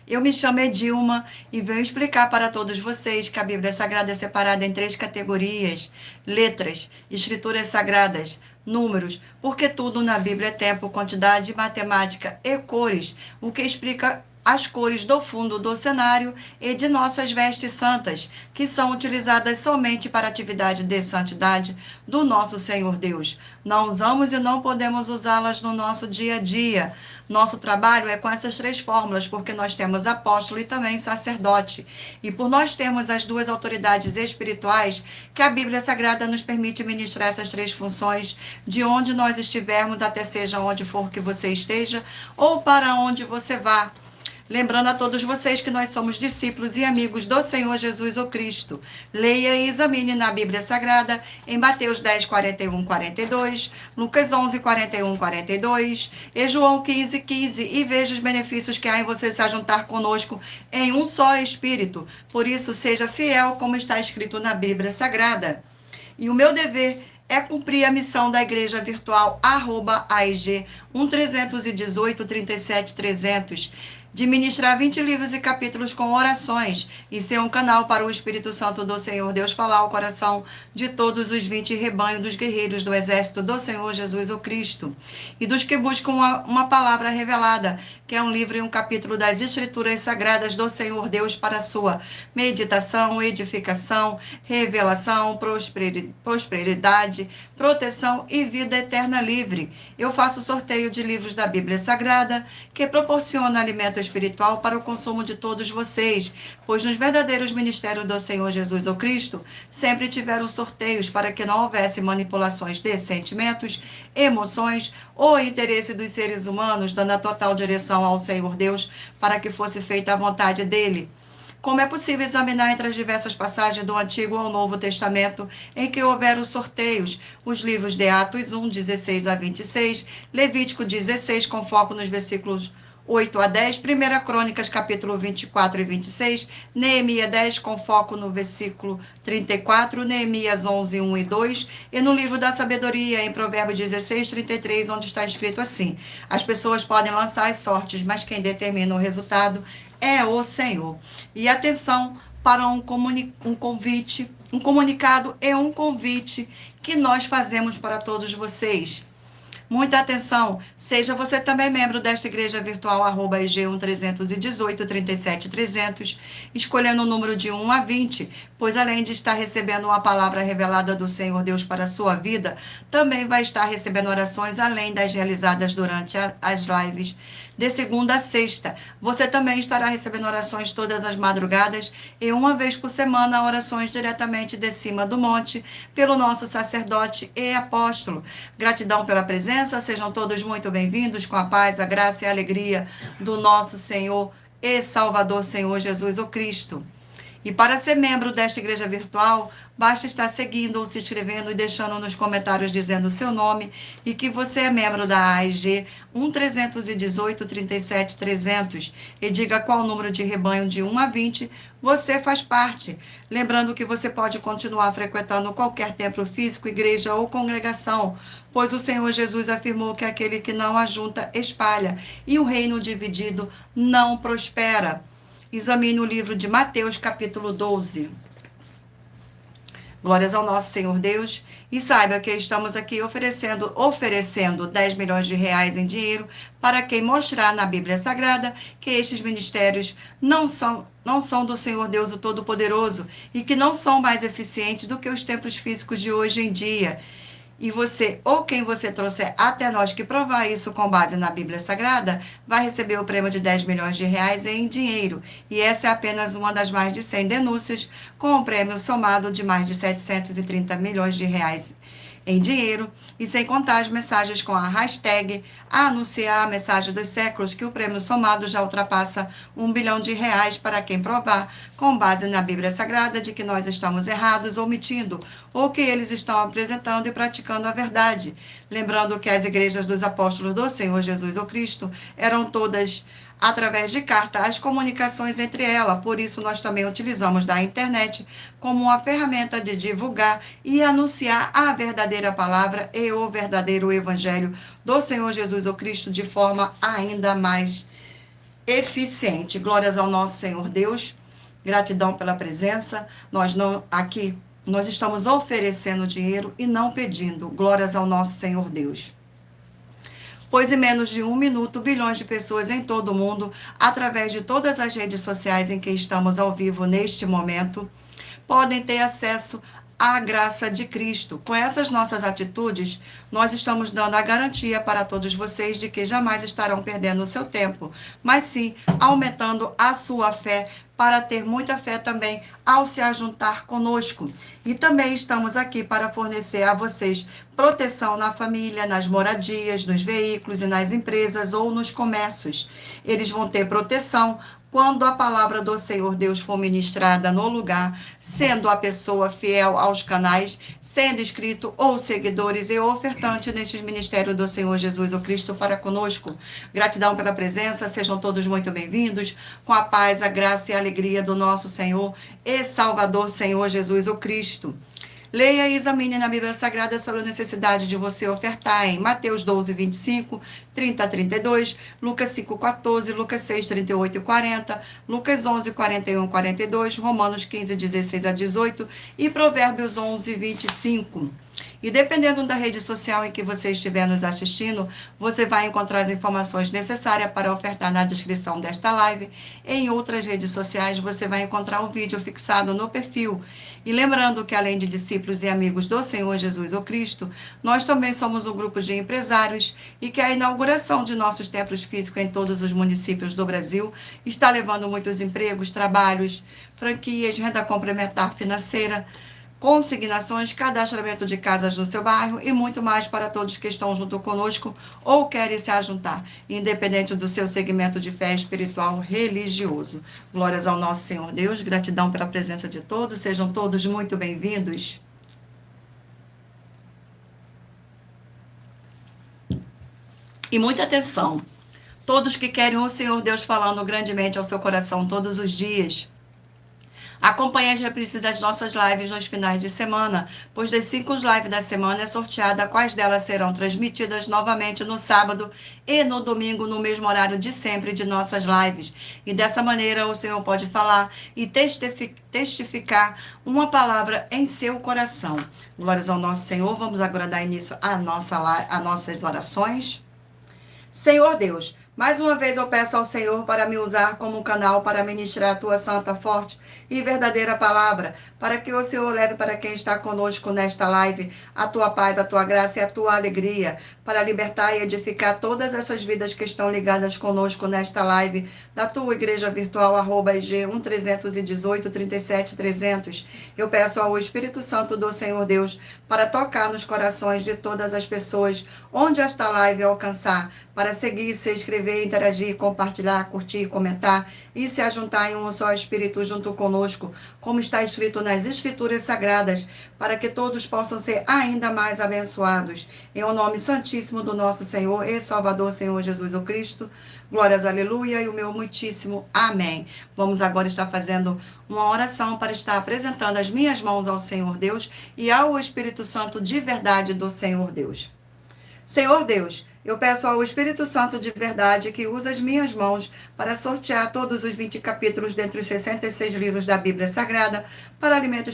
Eu me chamo Edilma e venho explicar para todos vocês que a Bíblia Sagrada é separada em 3 categorias: letras, escrituras sagradas, números, porque tudo na Bíblia é tempo, quantidade, matemática e cores, o que explica as cores do fundo do cenário e de nossas vestes santas, que são utilizadas somente para a atividade de santidade do nosso Senhor Deus. Não usamos e não podemos usá-las no nosso dia a dia. Nosso trabalho é com essas 3 fórmulas, porque nós temos apóstolo e também sacerdote. E por nós termos as 2 autoridades espirituais, que a Bíblia Sagrada nos permite ministrar essas 3 funções, de onde nós estivermos, até seja onde for que você esteja, ou para onde você vá. Lembrando a todos vocês que nós somos discípulos e amigos do Senhor Jesus o Cristo. Leia e examine na Bíblia Sagrada em Mateus 10, 41, 42, Lucas 11, 41, 42 e João 15, 15 e veja os benefícios que há em você se ajuntar conosco em um só Espírito. Por isso, seja fiel como está escrito na Bíblia Sagrada. E o meu dever é cumprir a missão da Igreja Virtual @AIG 1318 37 300 de ministrar 20 livros e capítulos com orações e ser um canal para o Espírito Santo do Senhor Deus falar ao coração de todos os 20 rebanhos dos guerreiros do exército do Senhor Jesus o Cristo e dos que buscam uma palavra revelada, que é um livro e um capítulo das Escrituras Sagradas do Senhor Deus para a sua meditação, edificação, revelação, prosperidade, proteção e vida eterna livre. Eu faço sorteio de livros da Bíblia Sagrada, que proporciona alimento espiritual para o consumo de todos vocês, pois nos verdadeiros ministérios do Senhor Jesus o Cristo, sempre tiveram sorteios para que não houvesse manipulações de sentimentos, emoções ou interesse dos seres humanos, dando a total direção ao Senhor Deus para que fosse feita a vontade dele. Como é possível examinar entre as diversas passagens do Antigo ao Novo Testamento em que houveram sorteios, os livros de Atos 1, 16 a 26, Levítico 16, com foco nos versículos 8 a 10, 1 Crônicas, capítulo 24 e 26, Neemias 10, com foco no versículo 34, Neemias 11, 1 e 2, e no livro da sabedoria, em Provérbios 16, 33, onde está escrito assim: as pessoas podem lançar as sortes, mas quem determina o resultado é o Senhor. E atenção para um comunicado e um convite que nós fazemos para todos vocês. Muita atenção, seja você também membro desta igreja virtual @IG 1318 37 300, escolhendo o número de 1 a 20, pois além de estar recebendo uma palavra revelada do Senhor Deus para a sua vida, também vai estar recebendo orações além das realizadas durante as lives de segunda a sexta. Você também estará recebendo orações todas as madrugadas e uma vez por semana orações diretamente de cima do monte pelo nosso sacerdote e apóstolo. Gratidão pela presença, sejam todos muito bem-vindos com a paz, a graça e a alegria do nosso Senhor e Salvador Senhor Jesus o Cristo. E para ser membro desta igreja virtual, basta estar seguindo ou se inscrevendo e deixando nos comentários dizendo o seu nome e que você é membro da AIG 1318 37 300 e diga qual número de rebanho de 1 a 20 você faz parte. Lembrando que você pode continuar frequentando qualquer templo físico, igreja ou congregação, pois o Senhor Jesus afirmou que aquele que não ajunta espalha e o reino dividido não prospera. Examine o livro de Mateus, capítulo 12. Glórias ao nosso Senhor Deus. E saiba que estamos aqui oferecendo 10 milhões de reais em dinheiro para quem mostrar na Bíblia Sagrada que estes ministérios não são do Senhor Deus o Todo-Poderoso e que não são mais eficientes do que os templos físicos de hoje em dia. E você, ou quem você trouxer até nós que provar isso com base na Bíblia Sagrada, vai receber o prêmio de 10 milhões de reais em dinheiro. E essa é apenas uma das mais de 100 denúncias, com um prêmio somado de mais de 730 milhões de reais em dinheiro, e sem contar as mensagens com a hashtag anunciar a mensagem dos séculos, que o prêmio somado já ultrapassa 1 bilhão de reais para quem provar, com base na Bíblia Sagrada, de que nós estamos errados, omitindo, ou que eles estão apresentando e praticando a verdade. Lembrando que as igrejas dos apóstolos do Senhor Jesus o Cristo eram todas através de carta, as comunicações entre elas. Por isso, nós também utilizamos da internet como uma ferramenta de divulgar e anunciar a verdadeira palavra e o verdadeiro evangelho do Senhor Jesus o Cristo de forma ainda mais eficiente. Glórias ao nosso Senhor Deus. Gratidão pela presença. Nós estamos oferecendo dinheiro e não pedindo. Glórias ao nosso Senhor Deus. Pois em menos de 1 minuto, bilhões de pessoas em todo o mundo, através de todas as redes sociais em que estamos ao vivo neste momento, podem ter acesso à graça de Cristo. Com essas nossas atitudes, nós estamos dando a garantia para todos vocês de que jamais estarão perdendo o seu tempo, mas sim aumentando a sua fé, para ter muita fé também ao se ajuntar conosco. E também estamos aqui para fornecer a vocês proteção na família, nas moradias, nos veículos e nas empresas ou nos comércios. Eles vão ter proteção quando a palavra do Senhor Deus for ministrada no lugar, sendo a pessoa fiel aos canais, sendo inscrito ou seguidores e ofertante nestes ministérios do Senhor Jesus o Cristo para conosco. Gratidão pela presença, sejam todos muito bem-vindos, com a paz, a graça e a alegria do nosso Senhor e Salvador Senhor Jesus o Cristo. Leia e examine na Bíblia Sagrada sobre a necessidade de você ofertar em Mateus 12, 25, 30 a 32, Lucas 5, 14, Lucas 6, 38 e 40, Lucas 11, 41 e 42, Romanos 15, 16 a 18 e Provérbios 11, 25. E dependendo da rede social em que você estiver nos assistindo, você vai encontrar as informações necessárias para ofertar na descrição desta live. Em outras redes sociais, você vai encontrar um vídeo fixado no perfil. E lembrando que, além de discípulos e amigos do Senhor Jesus o Cristo, nós também somos um grupo de empresários e que a inauguração de nossos templos físicos em todos os municípios do Brasil está levando muitos empregos, trabalhos, franquias, renda complementar financeira, consignações, cadastramento de casas no seu bairro e muito mais para todos que estão junto conosco ou querem se ajuntar, independente do seu segmento de fé espiritual religioso. Glórias ao nosso Senhor Deus, gratidão pela presença de todos, sejam todos muito bem-vindos. E muita atenção, todos que querem o Senhor Deus falando grandemente ao seu coração todos os dias, acompanhe as reprises das nossas lives nos finais de semana, pois das 5 lives da semana é sorteada quais delas serão transmitidas novamente no sábado e no domingo, no mesmo horário de sempre de nossas lives. E dessa maneira o Senhor pode falar e testificar uma palavra em seu coração. Glórias ao nosso Senhor. Vamos agora dar início às nossas orações. Senhor Deus, mais uma vez eu peço ao Senhor para me usar como um canal para ministrar a tua santa, forte e verdadeira palavra, para que o Senhor leve para quem está conosco nesta live a tua paz, a tua graça e a tua alegria, para libertar e edificar todas essas vidas que estão ligadas conosco nesta live, da tua igreja virtual, @IG 1318 37 300. Eu peço ao Espírito Santo do Senhor Deus para tocar nos corações de todas as pessoas, onde esta live alcançar, para seguir, se inscrever, interagir, compartilhar, curtir, comentar e se ajuntar em um só Espírito junto conosco, como está escrito nas Escrituras Sagradas, para que todos possam ser ainda mais abençoados. Em o nome santíssimo do nosso Senhor e Salvador, Senhor Jesus o Cristo. Glórias, aleluia, e o meu muitíssimo amém. Vamos agora estar fazendo uma oração para estar apresentando as minhas mãos ao Senhor Deus e ao Espírito Santo de verdade do Senhor Deus. Senhor Deus, eu peço ao Espírito Santo de verdade que use as minhas mãos para sortear todos os 20 capítulos dentre os 66 livros da Bíblia Sagrada para alimento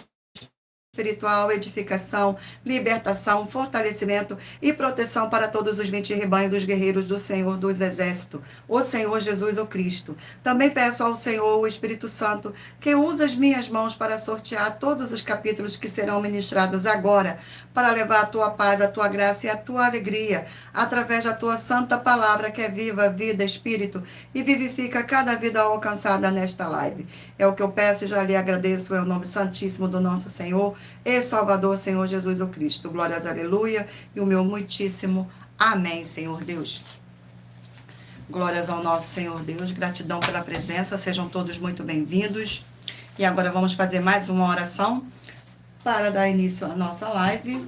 espiritual, edificação, libertação, fortalecimento e proteção para todos os 20 rebanhos dos guerreiros do Senhor dos Exércitos, o Senhor Jesus o Cristo. Também peço ao Senhor, o Espírito Santo, que use as minhas mãos para sortear todos os capítulos que serão ministrados agora, para levar a tua paz, a tua graça e a tua alegria, através da tua santa palavra que é viva, vida, espírito e vivifica cada vida alcançada nesta live. É o que eu peço e já lhe agradeço, é o nome santíssimo do nosso Senhor e Salvador, Senhor Jesus o Cristo. Glórias, aleluia, e o meu muitíssimo amém, Senhor Deus. Glórias ao nosso Senhor Deus, gratidão pela presença, sejam todos muito bem-vindos. E agora vamos fazer mais uma oração para dar início à nossa live.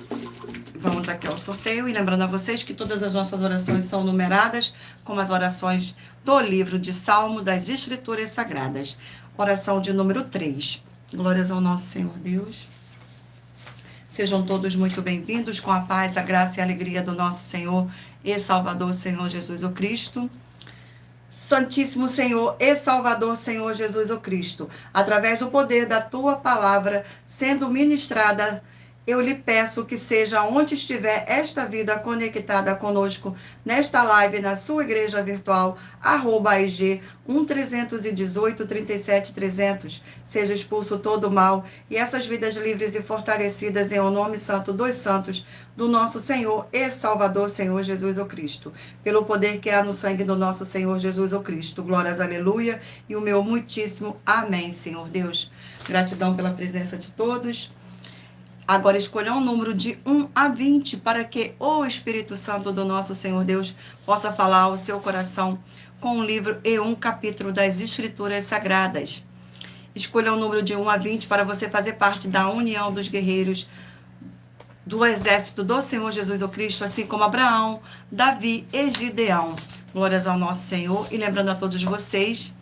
Vamos aqui ao sorteio e lembrando a vocês que todas as nossas orações são numeradas, como as orações do livro de Salmo das Escrituras Sagradas. Oração de número 3. Glórias ao nosso Senhor Deus. Sejam todos muito bem-vindos com a paz, a graça e a alegria do nosso Senhor e Salvador, Senhor Jesus o Cristo. Santíssimo Senhor e Salvador, Senhor Jesus o Cristo, através do poder da tua palavra sendo ministrada, eu lhe peço que seja onde estiver esta vida conectada conosco, nesta live, na sua igreja virtual, @IG 1318 37 300, seja expulso todo o mal e essas vidas livres e fortalecidas em o nome santo dos santos, do nosso Senhor e Salvador, Senhor Jesus o Cristo, pelo poder que há no sangue do nosso Senhor Jesus o Cristo. Glórias, aleluia, e o meu muitíssimo amém, Senhor Deus. Gratidão pela presença de todos. Agora escolha um número de 1 a 20 para que o Espírito Santo do nosso Senhor Deus possa falar ao seu coração com um livro e um capítulo das Escrituras Sagradas. Escolha um número de 1 a 20 para você fazer parte da união dos guerreiros do exército do Senhor Jesus o Cristo, assim como Abraão, Davi e Gideão. Glórias ao nosso Senhor. E lembrando a todos vocês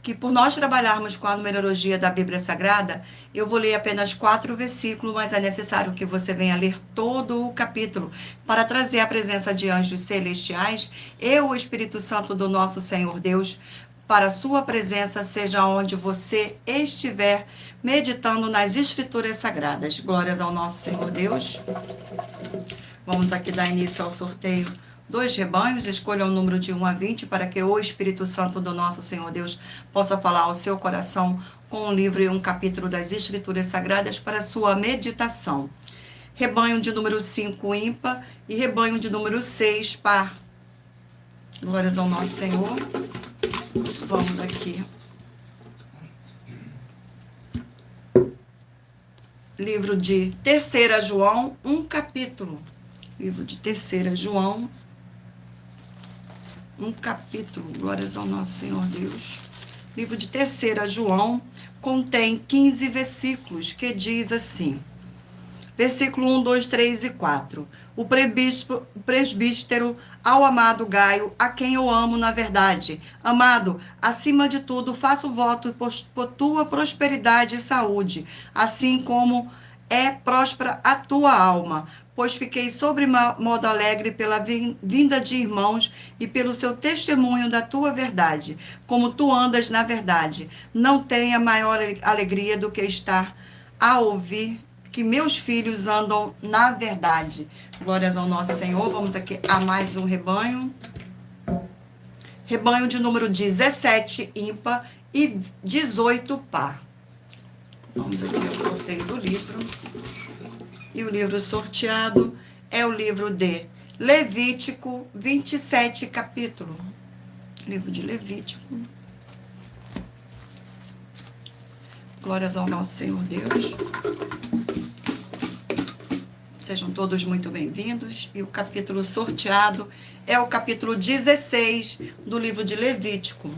que por nós trabalharmos com a numerologia da Bíblia Sagrada, eu vou ler apenas 4 versículos, mas é necessário que você venha ler todo o capítulo para trazer a presença de anjos celestiais e o Espírito Santo do nosso Senhor Deus para a sua presença, seja onde você estiver meditando nas Escrituras Sagradas. Glórias ao nosso Senhor Deus. Vamos aqui dar início ao sorteio 2 rebanhos, escolha um número de 1 a 20 para que o Espírito Santo do nosso Senhor Deus possa falar ao seu coração com um livro e um capítulo das Escrituras Sagradas para sua meditação. Rebanho de número 5 ímpar e rebanho de número 6 par. Glórias ao nosso Senhor. Vamos aqui. Livro de 3 João, um capítulo. Livro de 3 João, um capítulo. Glórias ao nosso Senhor Deus. Livro de 3 João contém 15 versículos, que diz assim. Versículo 1, 2, 3 e 4. O presbítero ao amado Gaio, a quem eu amo na verdade. Amado, acima de tudo, faço voto por tua prosperidade e saúde, assim como é próspera a tua alma, pois fiquei sobremodo alegre pela vinda de irmãos e pelo seu testemunho da tua verdade. Como tu andas na verdade, não tenha maior alegria do que estar a ouvir que meus filhos andam na verdade. Glórias ao nosso Senhor. Vamos aqui a mais um rebanho. Rebanho de número 17 ímpar e 18 par. Vamos aqui ao sorteio do livro. E o livro sorteado é o livro de Levítico, 27 capítulo. Livro de Levítico. Glórias ao nosso Senhor Deus. Sejam todos muito bem-vindos. E o capítulo sorteado é o capítulo 16 do livro de Levítico.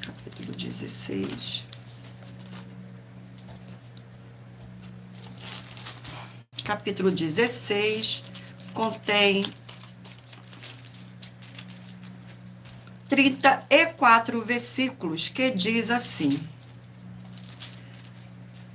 Capítulo 16. Capítulo 16 contém 34 versículos, que diz assim.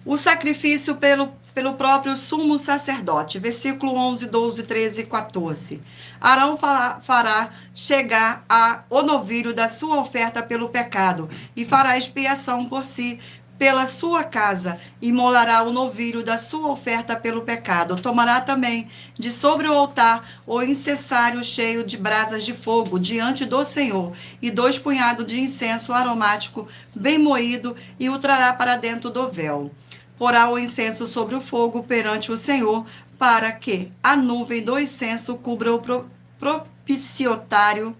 O sacrifício pelo próprio sumo sacerdote. Versículo 11, 12, 13 e 14. Arão fará chegar o novilho da sua oferta pelo pecado e fará expiação por si, pela sua casa, imolará o novilho da sua oferta pelo pecado. Tomará também de sobre o altar o incensário cheio de brasas de fogo diante do Senhor, e 2 punhados de incenso aromático bem moído, e o trará para dentro do véu. Porá o incenso sobre o fogo perante o Senhor, para que a nuvem do incenso cubra o propiciatório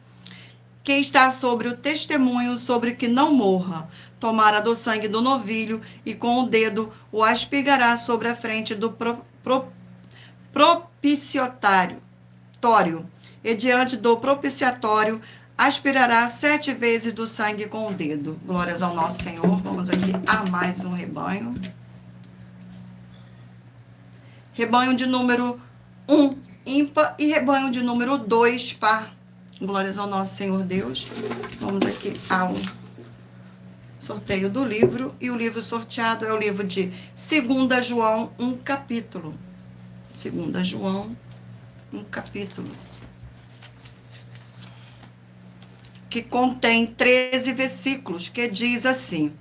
que está sobre o testemunho, sobre que não morra. Tomará do sangue do novilho e com o dedo o aspigará sobre a frente do propiciatório. E diante do propiciatório aspirará 7 vezes do sangue com o dedo. Glórias ao nosso Senhor. Vamos aqui a mais um rebanho. Rebanho de número 1, ímpar, e rebanho de número 2, par. Glórias ao nosso Senhor Deus. Vamos aqui ao sorteio do livro. E o livro sorteado é o livro de 2 João, um capítulo. 2 João, um capítulo. que contém 13 versículos, que diz assim,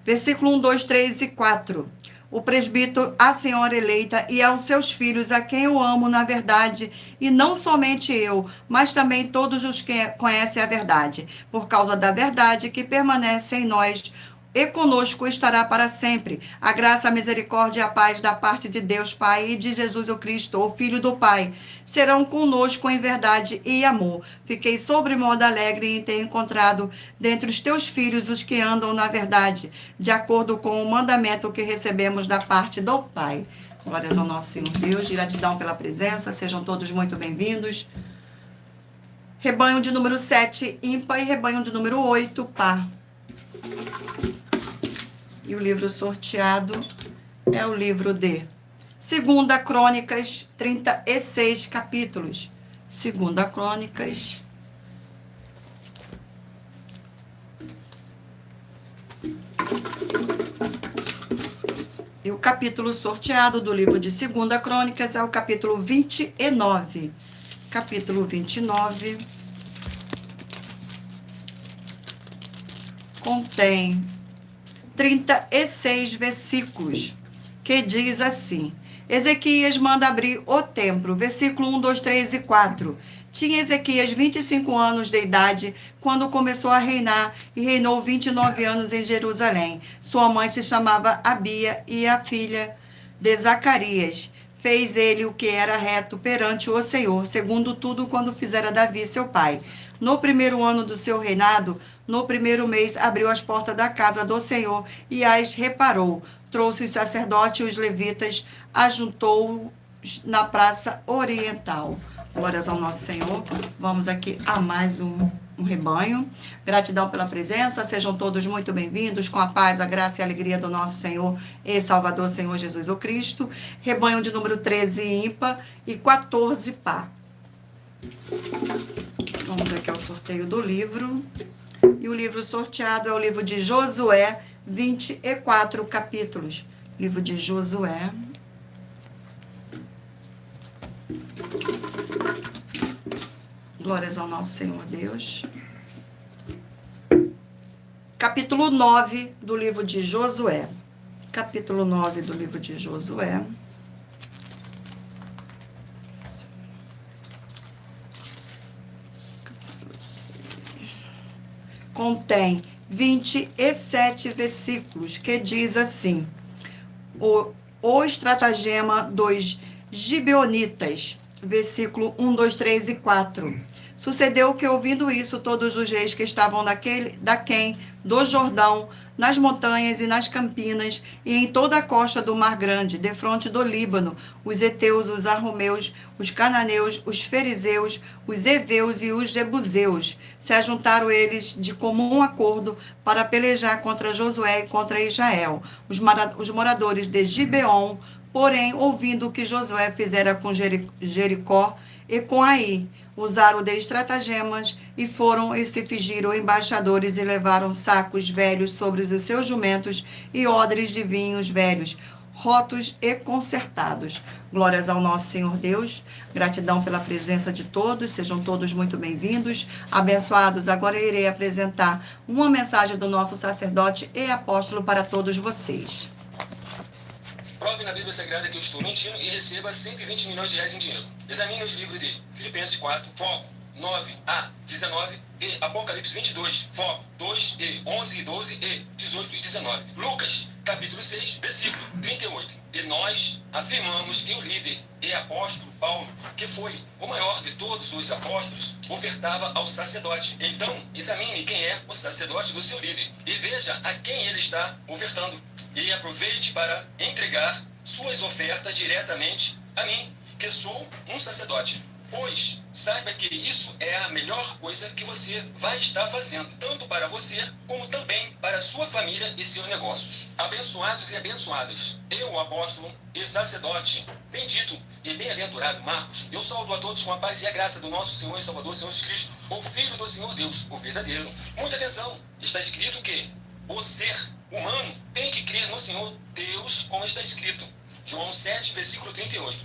versículo 1, 2, 3 e 4. O presbítero, a senhora eleita e aos seus filhos, a quem eu amo na verdade, e não somente eu, mas também todos os que conhecem a verdade, por causa da verdade que permanece em nós, e conosco estará para sempre. A graça, a misericórdia e a paz da parte de Deus Pai e de Jesus o Cristo, o Filho do Pai, serão conosco em verdade e amor. Fiquei sobremodo alegre em ter encontrado dentre os teus filhos os que andam na verdade, de acordo com o mandamento que recebemos da parte do Pai. Glórias ao nosso Senhor Deus, gratidão pela presença, sejam todos muito bem-vindos. Rebanho de número 7, ímpar, e rebanho de número 8, par. E o livro sorteado é o livro de 2 Crônicas, 36 capítulos. 2 Crônicas. E o capítulo sorteado do livro de 2 Crônicas é o capítulo 29. Capítulo 29 contém 36 versículos, que diz assim, Ezequias manda abrir o templo, versículo 1, 2, 3 e 4. Tinha Ezequias 25 anos de idade quando começou a reinar e reinou 29 anos em Jerusalém. Sua mãe se chamava Abia e a filha de Zacarias. Fez ele o que era reto perante o Senhor, segundo tudo quando fizera Davi, seu pai. No primeiro ano do seu reinado, no primeiro mês, abriu as portas da casa do Senhor e as reparou. Trouxe os sacerdotes e os levitas, ajuntou-os na praça oriental. Glórias ao nosso Senhor. Vamos aqui a mais um rebanho. Gratidão pela presença. Sejam todos muito bem-vindos, com a paz, a graça e a alegria do nosso Senhor e Salvador, Senhor Jesus o Cristo. Rebanho de número 13, ímpar, e 14, par. Vamos aqui ao sorteio do livro. E o livro sorteado é o livro de Josué, 24 capítulos. Livro de Josué. Glórias ao nosso Senhor Deus. Capítulo 9 do livro de Josué. Capítulo 9 do livro de Josué. Contém 27 versículos, que diz assim, o estratagema dos gibeonitas, versículo 1, 2, 3 e 4. Sucedeu que, ouvindo isso, todos os reis que estavam daquém do Jordão, nas montanhas e nas campinas, e em toda a costa do Mar Grande, defronte do Líbano, os heteus, os arromeus, os cananeus, os fariseus, os heveus e os jebuseus, se ajuntaram eles de comum acordo para pelejar contra Josué e contra Israel. Os moradores de Gibeon, porém, ouvindo o que Josué fizera com Jericó e com Ai, usaram de estratagemas e foram e se fingiram embaixadores e levaram sacos velhos sobre os seus jumentos e odres de vinhos velhos, rotos e consertados. Glórias ao nosso Senhor Deus. Gratidão pela presença de todos. Sejam todos muito bem-vindos, abençoados. Agora eu irei apresentar uma mensagem do nosso sacerdote e apóstolo para todos vocês. Prove na Bíblia Sagrada que eu estou mentindo e receba 120 milhões de reais em dinheiro. Examine os livros de Filipenses 4, foco 9 a 19 e Apocalipse 22, foco 2 e 11 e 12 e 18 e 19. Lucas, capítulo 6, versículo 38. E nós afirmamos que o líder e apóstolo Paulo, que foi o maior de todos os apóstolos, ofertava ao sacerdote. Então, examine quem é o sacerdote do seu líder e veja a quem ele está ofertando. E aproveite para entregar suas ofertas diretamente a mim, que sou um sacerdote. Pois saiba que isso é a melhor coisa que você vai estar fazendo, tanto para você, como também para sua família e seus negócios. Abençoados e abençoadas, eu, apóstolo e sacerdote, bendito e bem-aventurado Marcos, eu saúdo a todos com a paz e a graça do nosso Senhor e Salvador, Senhor Jesus Cristo, o Filho do Senhor Deus, o verdadeiro. Muita atenção, está escrito que o ser humano tem que crer no Senhor Deus, como está escrito. João 7, versículo 38.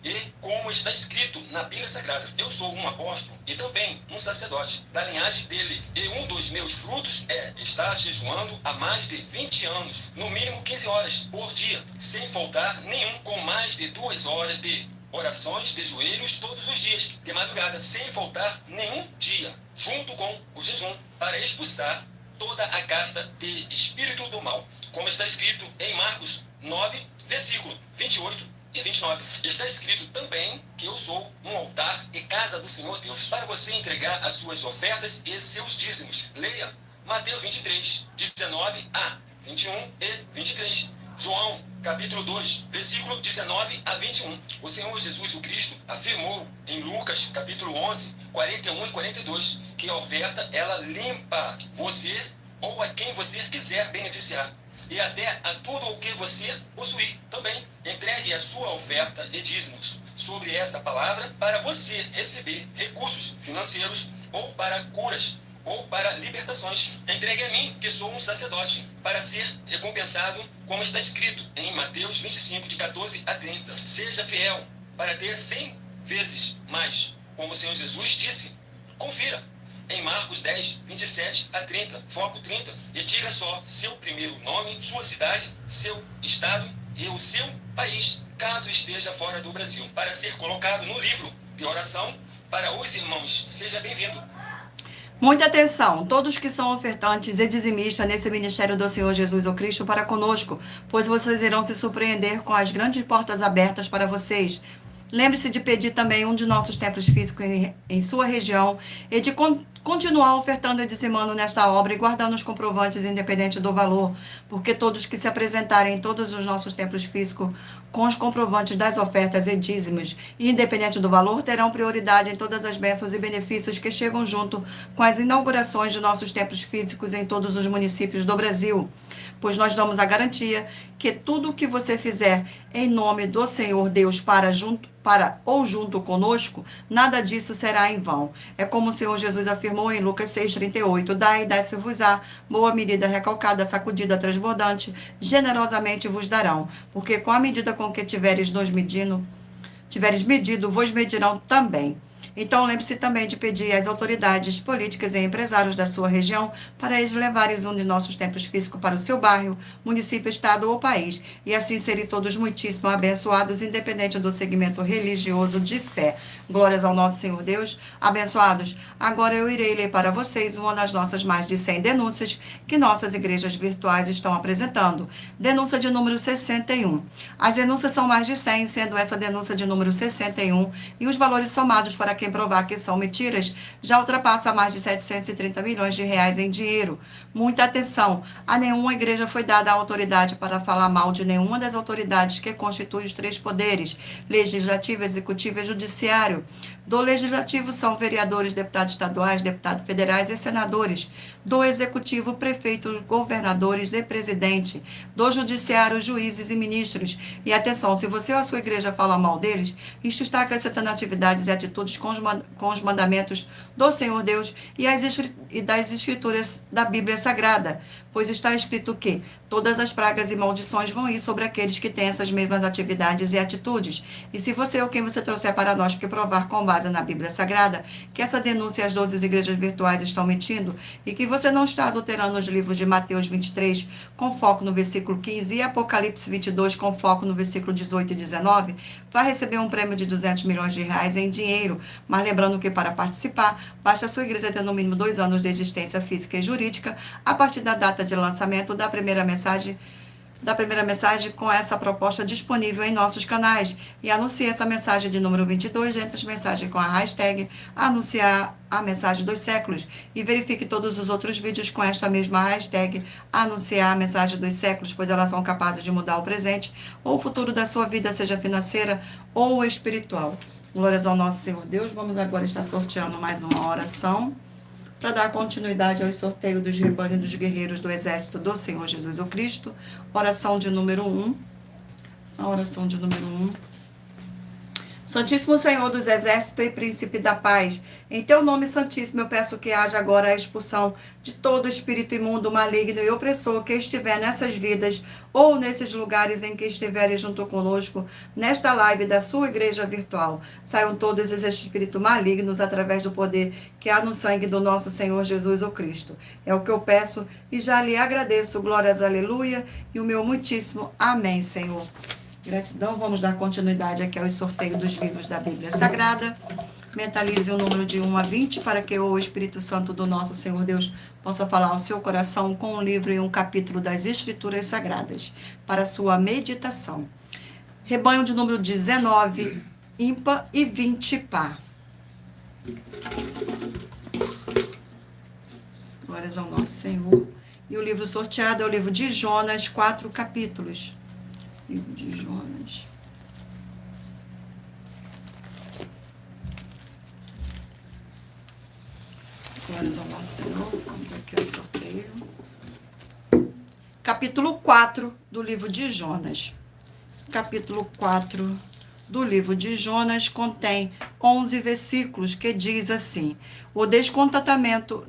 E como está escrito na Bíblia Sagrada, eu sou um apóstolo e também um sacerdote da linhagem dele. E um dos meus frutos é estar jejuando há mais de 20 anos, no mínimo 15 horas por dia, sem faltar nenhum, com mais de 2 horas de orações de joelhos todos os dias, de madrugada, sem faltar nenhum dia, junto com o jejum, para expulsar toda a casta de espírito do mal, como está escrito em Marcos 9, versículo 28 e 29. Está escrito também que eu sou um altar e casa do Senhor Deus, para você entregar as suas ofertas e seus dízimos. Leia Mateus 23, 19 a 21 e 23. João, capítulo 2, versículo 19 a 21. O Senhor Jesus o Cristo afirmou em Lucas, capítulo 11, 41 e 42, que a oferta, ela limpa você ou a quem você quiser beneficiar. E até a tudo o que você possuir também. Entregue a sua oferta e dízimos sobre essa palavra para você receber recursos financeiros ou para curas ou para libertações. Entregue a mim, que sou um sacerdote, para ser recompensado, como está escrito em Mateus 25, de 14 a 30. Seja fiel para ter 100 vezes mais, como o Senhor Jesus disse. Confira em Marcos 10, 27 a 30, foco 30, e diga só seu primeiro nome, sua cidade, seu estado e o seu país, caso esteja fora do Brasil, para ser colocado no livro de oração para os irmãos. Seja bem-vindo. Muita atenção, todos que são ofertantes e dizimistas nesse ministério do Senhor Jesus o Cristo para conosco, pois vocês irão se surpreender com as grandes portas abertas para vocês. Lembre-se de pedir também um de nossos templos físicos em sua região e de continuar ofertando e dizimando nesta obra e guardando os comprovantes independente do valor, porque todos que se apresentarem em todos os nossos templos físicos com os comprovantes das ofertas e dízimos, e independente do valor, terão prioridade em todas as bênçãos e benefícios que chegam junto com as inaugurações de nossos templos físicos em todos os municípios do Brasil, pois nós damos a garantia que tudo o que você fizer em nome do Senhor Deus ou junto conosco, nada disso será em vão. É como o Senhor Jesus afirmou em Lucas 6,38, dai e dai-se-vos-á, boa medida recalcada, sacudida, transbordante, generosamente vos darão, porque com a medida com que tiveres medido, vos medirão também. Então, lembre-se também de pedir às autoridades políticas e empresários da sua região para eles levarem um de nossos templos físicos para o seu bairro, município, estado ou país, e assim serem todos muitíssimo abençoados, independente do segmento religioso de fé. Glórias ao nosso Senhor Deus. Abençoados, agora eu irei ler para vocês uma das nossas mais de 100 denúncias que nossas igrejas virtuais estão apresentando. Denúncia de número 61. As denúncias são mais de 100, sendo essa denúncia de número 61, e os valores somados para quem provar que são mentiras já ultrapassa mais de 730 milhões de reais em dinheiro. Muita atenção, a nenhuma igreja foi dada a autoridade para falar mal de nenhuma das autoridades que constituem os 3 poderes, legislativo, executivo e judiciário. Do legislativo são vereadores, deputados estaduais, deputados federais e senadores. Do executivo, prefeitos, governadores e presidente. Do judiciário, juízes e ministros. E atenção, se você ou a sua igreja fala mal deles, isto está acrescentando atividades e atitudes com os mandamentos do Senhor Deus e das escrituras da Bíblia Sagrada, pois está escrito que todas as pragas e maldições vão ir sobre aqueles que têm essas mesmas atividades e atitudes. E se você ou quem você trouxer para nós que provar com base na Bíblia Sagrada que essa denúncia e as 12 igrejas virtuais estão mentindo e que você não está adulterando os livros de Mateus 23 com foco no versículo 15 e Apocalipse 22 com foco no versículo 18 e 19, vai receber um prêmio de 200 milhões de reais em dinheiro. Mas lembrando que para participar, basta a sua igreja ter no mínimo 2 anos de existência física e jurídica a partir da data de lançamento da primeira mensagem com essa proposta disponível em nossos canais, e anuncie essa mensagem de número 22 entre as mensagens com a hashtag anunciar a mensagem dos séculos, e verifique todos os outros vídeos com esta mesma hashtag anunciar a mensagem dos séculos, pois elas são capazes de mudar o presente ou o futuro da sua vida, seja financeira ou espiritual. Glórias ao nosso Senhor Deus. Vamos agora estar sorteando mais uma oração para dar continuidade ao sorteio dos rebanhos dos guerreiros do exército do Senhor Jesus o Cristo. Oração de número 1. A oração de número 1. Santíssimo Senhor dos Exércitos e Príncipe da Paz, em teu nome santíssimo eu peço que haja agora a expulsão de todo espírito imundo, maligno e opressor que estiver nessas vidas ou nesses lugares em que estiverem junto conosco, nesta live da sua igreja virtual. Saiam todos esses espíritos malignos através do poder que há no sangue do nosso Senhor Jesus o Cristo. É o que eu peço e já lhe agradeço. Glórias, aleluia, e o meu muitíssimo amém, Senhor. Gratidão, vamos dar continuidade aqui ao sorteio dos livros da Bíblia Sagrada. Mentalize o número de 1 a 20 para que o Espírito Santo do nosso Senhor Deus possa falar ao seu coração com um livro e um capítulo das Escrituras Sagradas para sua meditação. Rebanho de número 19, ímpar, e 20, par. Glórias ao nosso Senhor. E o livro sorteado é o livro de Jonas, 4 capítulos. Livro de Jonas. Glórias ao nosso Senhor. Vamos aqui ao sorteio. Capítulo 4 do livro de Jonas. Capítulo 4 do livro de Jonas contém 11 versículos que diz assim: o descontentamento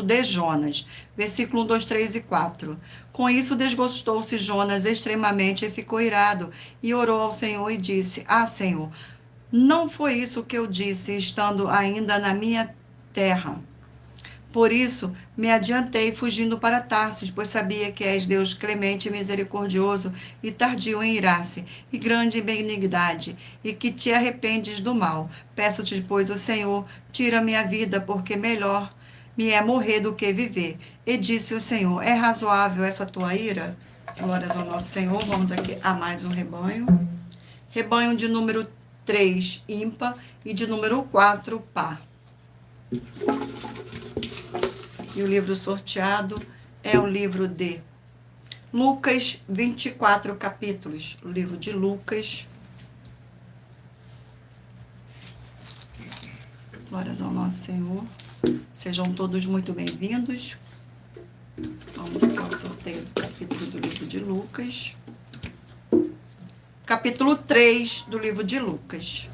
de Jonas. Versículo 1, 2, 3 e 4. Com isso desgostou-se Jonas extremamente e ficou irado, e orou ao Senhor e disse: Ah, Senhor, não foi isso que eu disse, estando ainda na minha terra. Por isso me adiantei fugindo para Tarsis, pois sabia que és Deus clemente e misericordioso, e tardio em irar-se, e grande em benignidade, e que te arrependes do mal. Peço-te, pois, o Senhor, tira minha vida, porque melhor me é morrer do que viver. E disse o Senhor: é razoável essa tua ira? Glórias ao nosso Senhor. Vamos aqui a mais um rebanho. Rebanho de número 3, ímpar, e de número 4, par. E o livro sorteado é o livro de Lucas, 24 capítulos. O livro de Lucas. Glórias ao nosso Senhor. Sejam todos muito bem-vindos. Vamos aqui ao sorteio do capítulo do livro de Lucas. Capítulo 3 do livro de Lucas.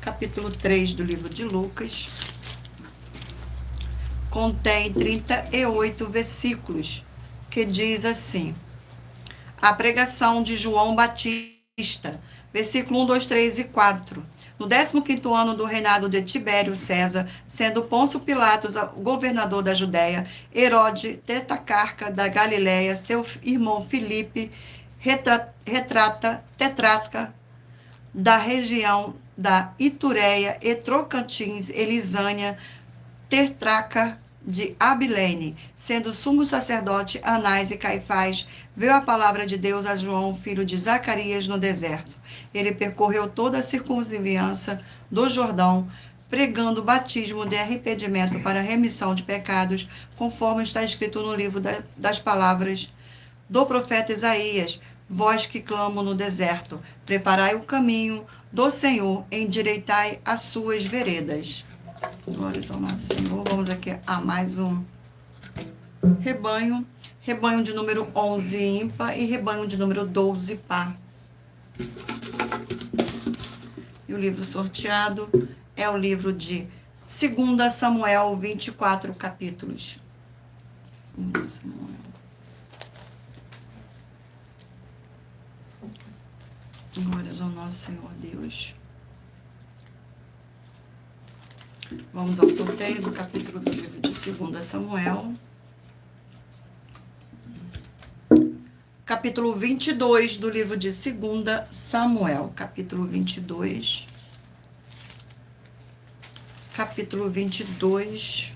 Capítulo 3 do livro de Lucas contém 38 versículos, que diz assim: a pregação de João Batista, versículo 1, 2, 3 e 4. No 15º ano do reinado de Tibério César, sendo Pôncio Pilatos governador da Judéia, Herode, tetrarca da Galileia, seu irmão Filipe, tetrarca da região da Itureia e Trocantins, Elisânia, tetrarca de Abilene, sendo sumo sacerdote Anás e Caifás, veio a palavra de Deus a João, filho de Zacarias, no deserto. Ele percorreu toda a circunvizinhança do Jordão, pregando o batismo de arrependimento para a remissão de pecados, conforme está escrito no livro das palavras do profeta Isaías: vós que clamam no deserto, preparai o caminho do Senhor, endireitai as suas veredas. Glórias ao nosso Senhor. Vamos aqui a mais um rebanho. Rebanho de número 11, ímpar, e rebanho de número 12, par. E o livro sorteado é o livro de 2 Samuel, 24 capítulos. 2 Samuel. Glórias ao nosso Senhor Deus. Vamos ao sorteio do capítulo do livro de 2 Samuel. Capítulo 22 do livro de 2 Samuel. Capítulo 22. Capítulo 22.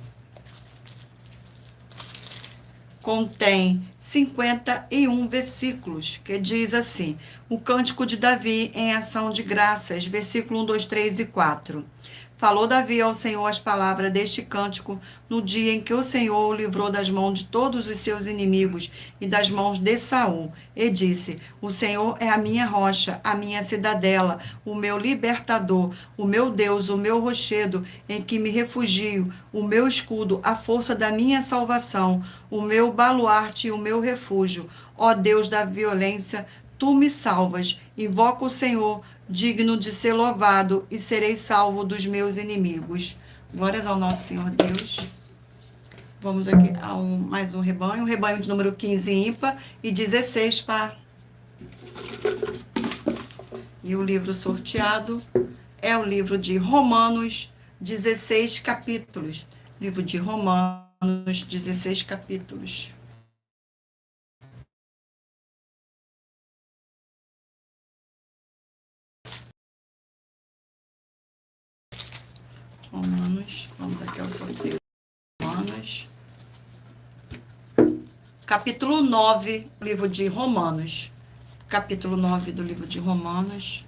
Contém 51 versículos, que diz assim: o cântico de Davi em ação de graças, versículo 1, 2, 3 e 4. Falou Davi ao Senhor as palavras deste cântico no dia em que o Senhor o livrou das mãos de todos os seus inimigos e das mãos de Saul. E disse: o Senhor é a minha rocha, a minha cidadela, o meu libertador, o meu Deus, o meu rochedo, em que me refugio, o meu escudo, a força da minha salvação, o meu baluarte e o meu refúgio. Ó Deus da violência, tu me salvas. Invoco o Senhor, digno de ser louvado, e serei salvo dos meus inimigos. Glórias ao nosso Senhor Deus. Vamos aqui a mais um rebanho de número 15 ímpar e 16 par. E o livro sorteado é o livro de Romanos, 16 capítulos. Livro de Romanos, 16 capítulos. Romanos, vamos aqui ao sorteio. Romanos. Capítulo 9, livro de Romanos. Capítulo 9 do livro de Romanos.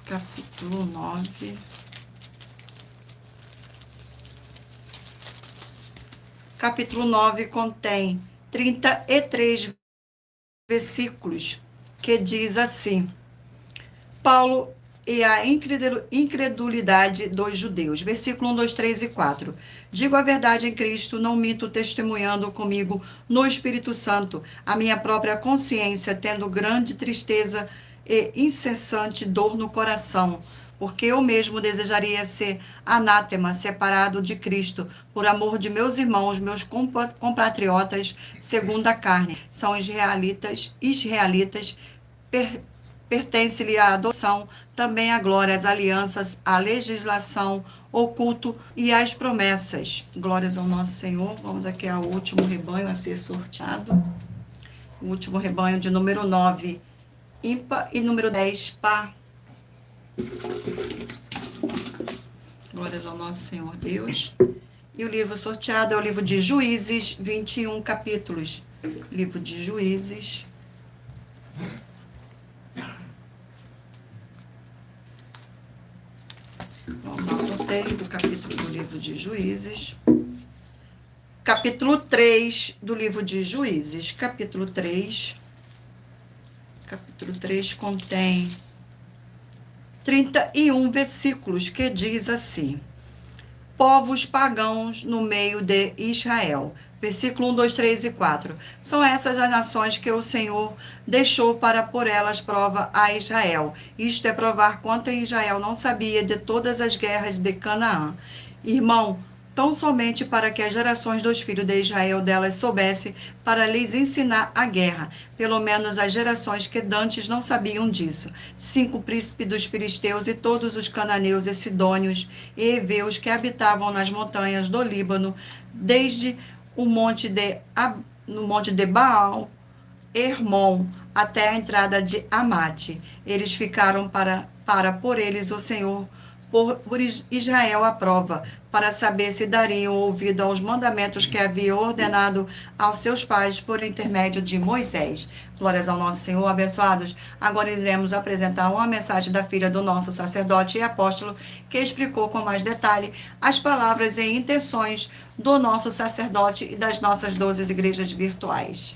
Capítulo 9. Capítulo 9 contém 33 versículos, que diz assim: Paulo e a incredulidade dos judeus. Versículo 1, 2, 3 e 4. Digo a verdade em Cristo, não minto, testemunhando comigo no Espírito Santo, a minha própria consciência, tendo grande tristeza e incessante dor no coração, porque eu mesmo desejaria ser anátema, separado de Cristo, por amor de meus irmãos, meus compatriotas, segundo a carne. São israelitas, pertence-lhe a adoção, também a glória, as alianças, a legislação, o culto e as promessas. Glórias ao nosso Senhor. Vamos aqui ao último rebanho a ser sorteado. O último rebanho de número 9, ímpar, e número 10, par. Glórias ao nosso Senhor Deus. E o livro sorteado é o livro de Juízes, 21 capítulos. Livro de Juízes. Vamos ao sorteio do capítulo do livro de Juízes. Capítulo 3 do livro de Juízes. Capítulo 3. Capítulo 3 contém 31 versículos, que diz assim: povos pagãos no meio de Israel. Versículo 1, 2, 3 e 4. São essas as nações que o Senhor deixou para por elas prova a Israel. Isto é provar quanto Israel não sabia de todas as guerras de Canaã. Irmão, tão somente para que as gerações dos filhos de Israel delas soubessem, para lhes ensinar a guerra, pelo menos as gerações que dantes não sabiam disso. 5 príncipes dos filisteus e todos os cananeus e sidônios e heveus que habitavam nas montanhas do Líbano, desde no monte de Baal, Hermon, até a entrada de Amate. Eles ficaram para por eles o Senhor, por Israel à prova, para saber se dariam ouvido aos mandamentos que havia ordenado aos seus pais por intermédio de Moisés. Glórias ao nosso Senhor, abençoados. Agora iremos apresentar uma mensagem da filha do nosso sacerdote e apóstolo, que explicou com mais detalhe as palavras e intenções do nosso sacerdote e das nossas 12 igrejas virtuais.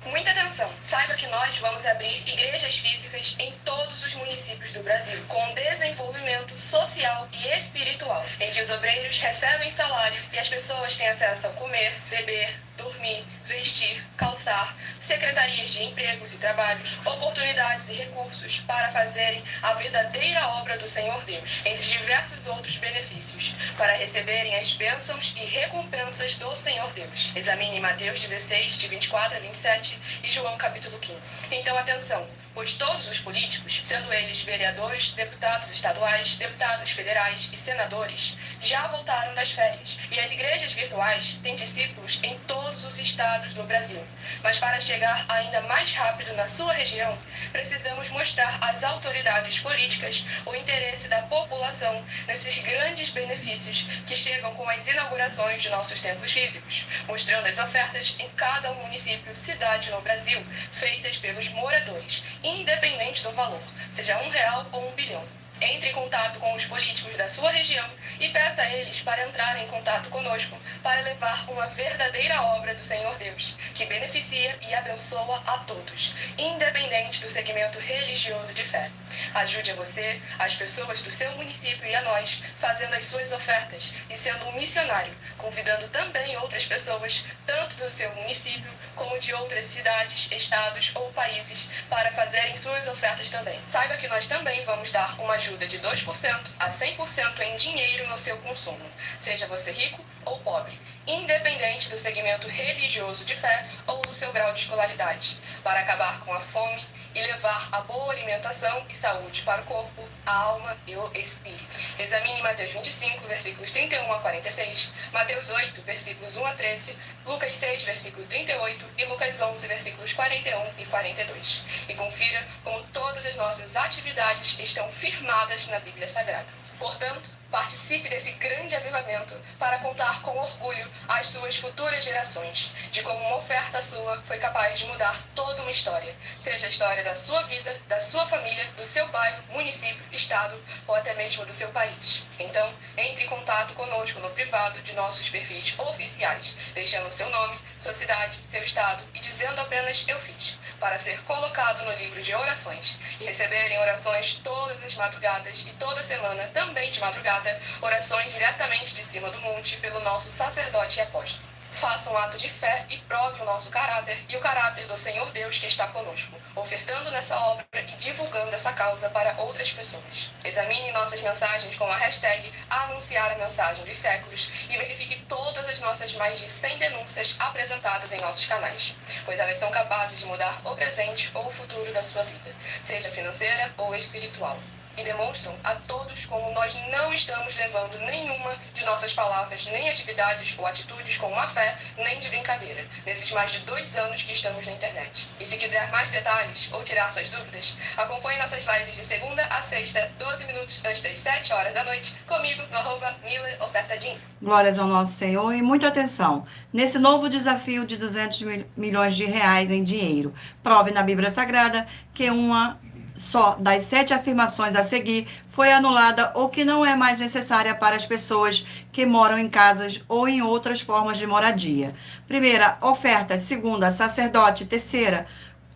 Muita atenção! Saiba que nós vamos abrir igrejas físicas em todos os municípios do Brasil, com desenvolvimento social e espiritual, em que os obreiros recebem salário e as pessoas têm acesso a comer, beber, dormir, vestir, calçar, secretarias de empregos e trabalhos, oportunidades e recursos para fazerem a verdadeira obra do Senhor Deus, entre diversos outros benefícios, para receberem as bênçãos e recompensas do Senhor Deus. Examine Mateus 16, de 24 a 27 e João capítulo 15. Então, atenção! Pois todos os políticos, sendo eles vereadores, deputados estaduais, deputados federais e senadores, já voltaram das férias, e as igrejas virtuais têm discípulos em todos os estados do Brasil. Mas para chegar ainda mais rápido na sua região, precisamos mostrar às autoridades políticas o interesse da população nesses grandes benefícios que chegam com as inaugurações de nossos templos físicos, mostrando as ofertas em cada município, cidade no Brasil, feitas pelos moradores, independente do valor, seja R$1 ou 1 bilhão. Entre em contato com os políticos da sua região e peça a eles para entrarem em contato conosco para levar uma verdadeira obra do Senhor Deus, que beneficia e abençoa a todos, independente do segmento religioso de fé. Ajude a você, as pessoas do seu município e a nós, fazendo as suas ofertas e sendo um missionário, convidando também outras pessoas, tanto do seu município como de outras cidades, estados ou países, para fazerem suas ofertas também. Saiba que nós também vamos dar uma ajuda de 2% a 100% em dinheiro no seu consumo, seja você rico ou pobre, independente do segmento religioso de fé ou do seu grau de escolaridade, para acabar com a fome e levar a boa alimentação e saúde para o corpo, a alma e o espírito. Examine Mateus 25, versículos 31 a 46, Mateus 8, versículos 1 a 13, Lucas 6, versículo 38 e Lucas 11, versículos 41 e 42. E confira como todas as nossas atividades estão firmadas na Bíblia Sagrada. Portanto, participe desse grande avivamento para contar com orgulho às suas futuras gerações de como uma oferta sua foi capaz de mudar toda uma história, seja a história da sua vida, da sua família, do seu bairro, município, estado ou até mesmo do seu país. Então, entre em contato conosco no privado de nossos perfis oficiais, deixando seu nome, sua cidade, seu estado e dizendo apenas "eu fiz", para ser colocado no livro de orações e receberem orações todas as madrugadas e toda semana também de madrugada, orações diretamente de cima do monte pelo nosso sacerdote e apóstolo. Faça um ato de fé e prove o nosso caráter e o caráter do Senhor Deus que está conosco, ofertando nessa obra e divulgando essa causa para outras pessoas. Examine nossas mensagens com a hashtag Anunciar a Mensagem dos Séculos e verifique todas as nossas mais de 100 denúncias apresentadas em nossos canais, pois elas são capazes de mudar o presente ou o futuro da sua vida, seja financeira ou espiritual. E demonstram a todos como nós não estamos levando nenhuma de nossas palavras, nem atividades ou atitudes com má fé, nem de brincadeira, nesses mais de 2 anos que estamos na internet. E se quiser mais detalhes ou tirar suas dúvidas, acompanhe nossas lives de segunda a sexta, 12 minutos antes das 7 horas da noite, comigo no @MillerOfertaDin. Glórias ao nosso Senhor e muita atenção. Nesse novo desafio de 200 milhões de reais em dinheiro, prove na Bíblia Sagrada que uma só das 7 afirmações a seguir foi anulada ou que não é mais necessária para as pessoas que moram em casas ou em outras formas de moradia. Primeira, oferta. Segunda, sacerdote. Terceira,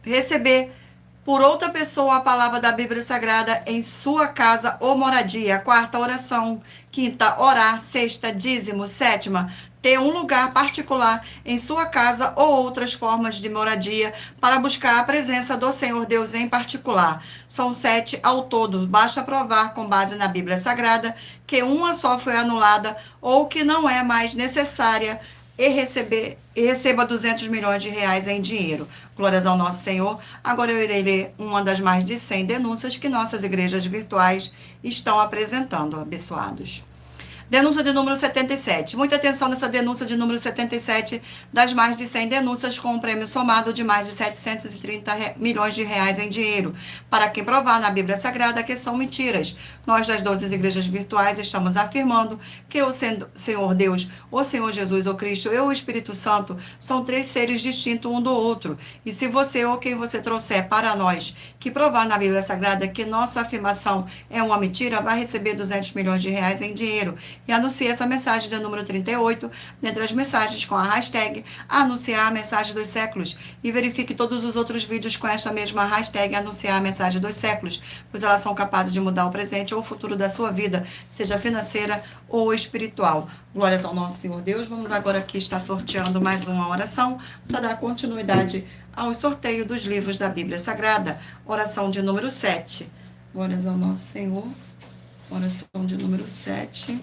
receber por outra pessoa a palavra da Bíblia Sagrada em sua casa ou moradia. Quarta, oração. Quinta, orar. Sexta, dízimo. Sétima, ter um lugar particular em sua casa ou outras formas de moradia para buscar a presença do Senhor Deus em particular. São 7 ao todo. Basta provar com base na Bíblia Sagrada que uma só foi anulada ou que não é mais necessária e receba 200 milhões de reais em dinheiro. Glórias ao nosso Senhor. Agora eu irei ler uma das mais de 100 denúncias que nossas igrejas virtuais estão apresentando, abençoados. Denúncia de número 77. Muita atenção nessa denúncia de número 77 das mais de 100 denúncias com um prêmio somado de mais de 730 milhões de reais em dinheiro. Para quem provar na Bíblia Sagrada que são mentiras. Nós das 12 igrejas virtuais estamos afirmando que o Senhor Deus, o Senhor Jesus, o Cristo e o Espírito Santo são 3 seres distintos um do outro. E se você ou quem você trouxer para nós que provar na Bíblia Sagrada que nossa afirmação é uma mentira, vai receber 200 milhões de reais em dinheiro. E anuncie essa mensagem do número 38, dentre as mensagens com a hashtag Anunciar a Mensagem dos Séculos. E verifique todos os outros vídeos com esta mesma hashtag Anunciar a Mensagem dos Séculos, pois elas são capazes de mudar o presente ou o futuro da sua vida, seja financeira ou espiritual. Glórias ao nosso Senhor Deus. Vamos agora aqui estar sorteando mais uma oração para dar continuidade ao sorteio dos livros da Bíblia Sagrada. Oração de número 7. Glórias ao nosso Senhor. Oração de número 7.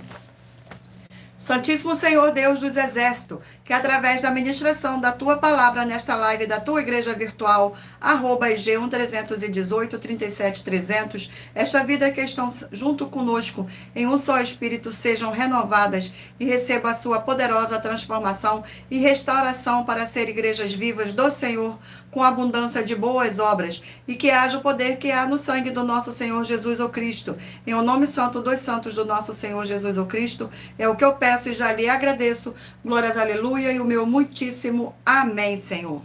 Santíssimo Senhor Deus dos Exércitos, que através da ministração da Tua palavra nesta live da Tua Igreja Virtual, @IG1318-37300, esta vida que estão junto conosco em um só Espírito sejam renovadas e receba a Sua poderosa transformação e restauração para ser igrejas vivas do Senhor, com abundância de boas obras, e que haja o poder que há no sangue do nosso Senhor Jesus o Cristo. Em o nome santo dos santos do nosso Senhor Jesus o Cristo, é o que eu peço e já lhe agradeço. Glórias, aleluia, e o meu muitíssimo amém, Senhor.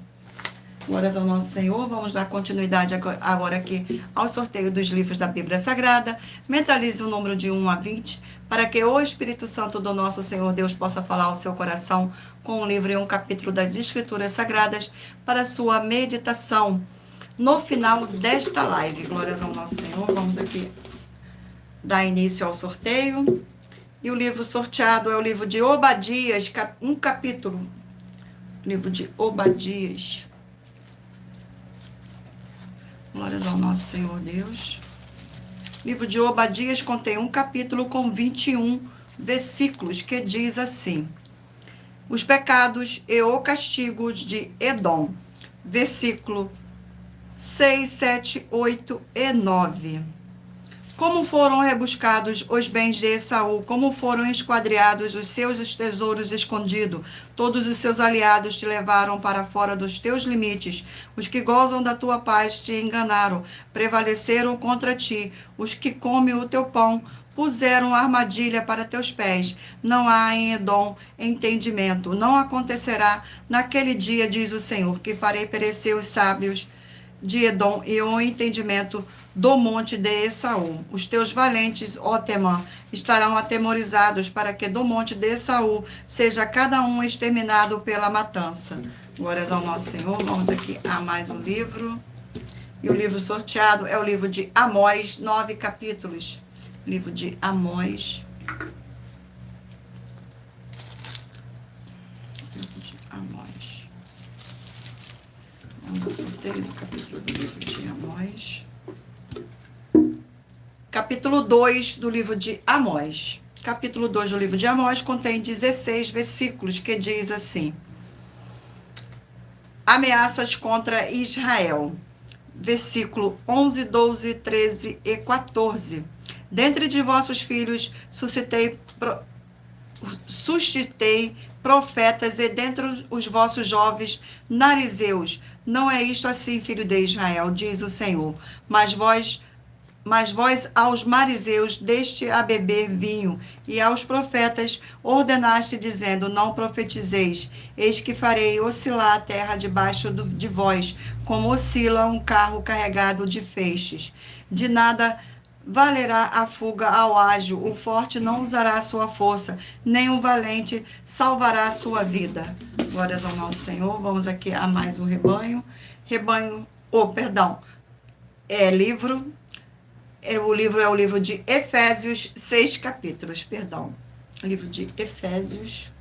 Glórias ao nosso Senhor. Vamos dar continuidade agora aqui ao sorteio dos livros da Bíblia Sagrada. Mentalize o número de 1 a 20, para que o Espírito Santo do nosso Senhor Deus possa falar ao seu coração com um livro e um capítulo das Escrituras Sagradas para sua meditação. no final desta live. Glórias ao nosso Senhor. Vamos aqui dar início ao sorteio. E o livro sorteado é o livro de Obadias, um capítulo. Livro de Obadias. Glórias ao nosso Senhor Deus. Livro de Obadias contém um capítulo com 21 versículos, que diz assim: os pecados e o castigo de Edom. Versículo 6, 7, 8 e 9. Como foram rebuscados os bens de Esaú, como foram esquadreados os seus tesouros escondidos. Todos os seus aliados te levaram para fora dos teus limites. Os que gozam da tua paz te enganaram, prevaleceram contra ti. Os que comem o teu pão puseram armadilha para teus pés. Não há em Edom entendimento. Não acontecerá naquele dia, diz o Senhor, que farei perecer os sábios de Edom e o entendimento do monte de Esaú. Os teus valentes, ó Temã, estarão atemorizados, para que do monte de Esaú seja cada um exterminado pela matança. Glórias ao nosso Senhor. Vamos aqui a mais um livro. E o livro sorteado é o livro de Amós, 9 capítulos. Livro de Amós. Livro de Amós. Vamos ao sorteio do capítulo do livro de Amós. Capítulo 2 do livro de Amós. Capítulo 2 do livro de Amós contém 16 versículos, que diz assim: ameaças contra Israel. Versículo 11, 12, 13 e 14. Dentre de vossos filhos suscitei profetas, e dentre os vossos jovens narizeus. Não é isto assim, filho de Israel, diz o Senhor. Mas vós aos marizeus deste a beber vinho, e aos profetas ordenaste, dizendo: não profetizeis. Eis que farei oscilar a terra debaixo de vós, como oscila um carro carregado de feixes. De nada valerá a fuga ao ágil, o forte não usará a sua força, nem o valente salvará a sua vida. Glórias ao nosso Senhor. Vamos aqui a mais um rebanho. Livro. O livro é o livro de Efésios, 6 capítulos, perdão. Livro de Efésios.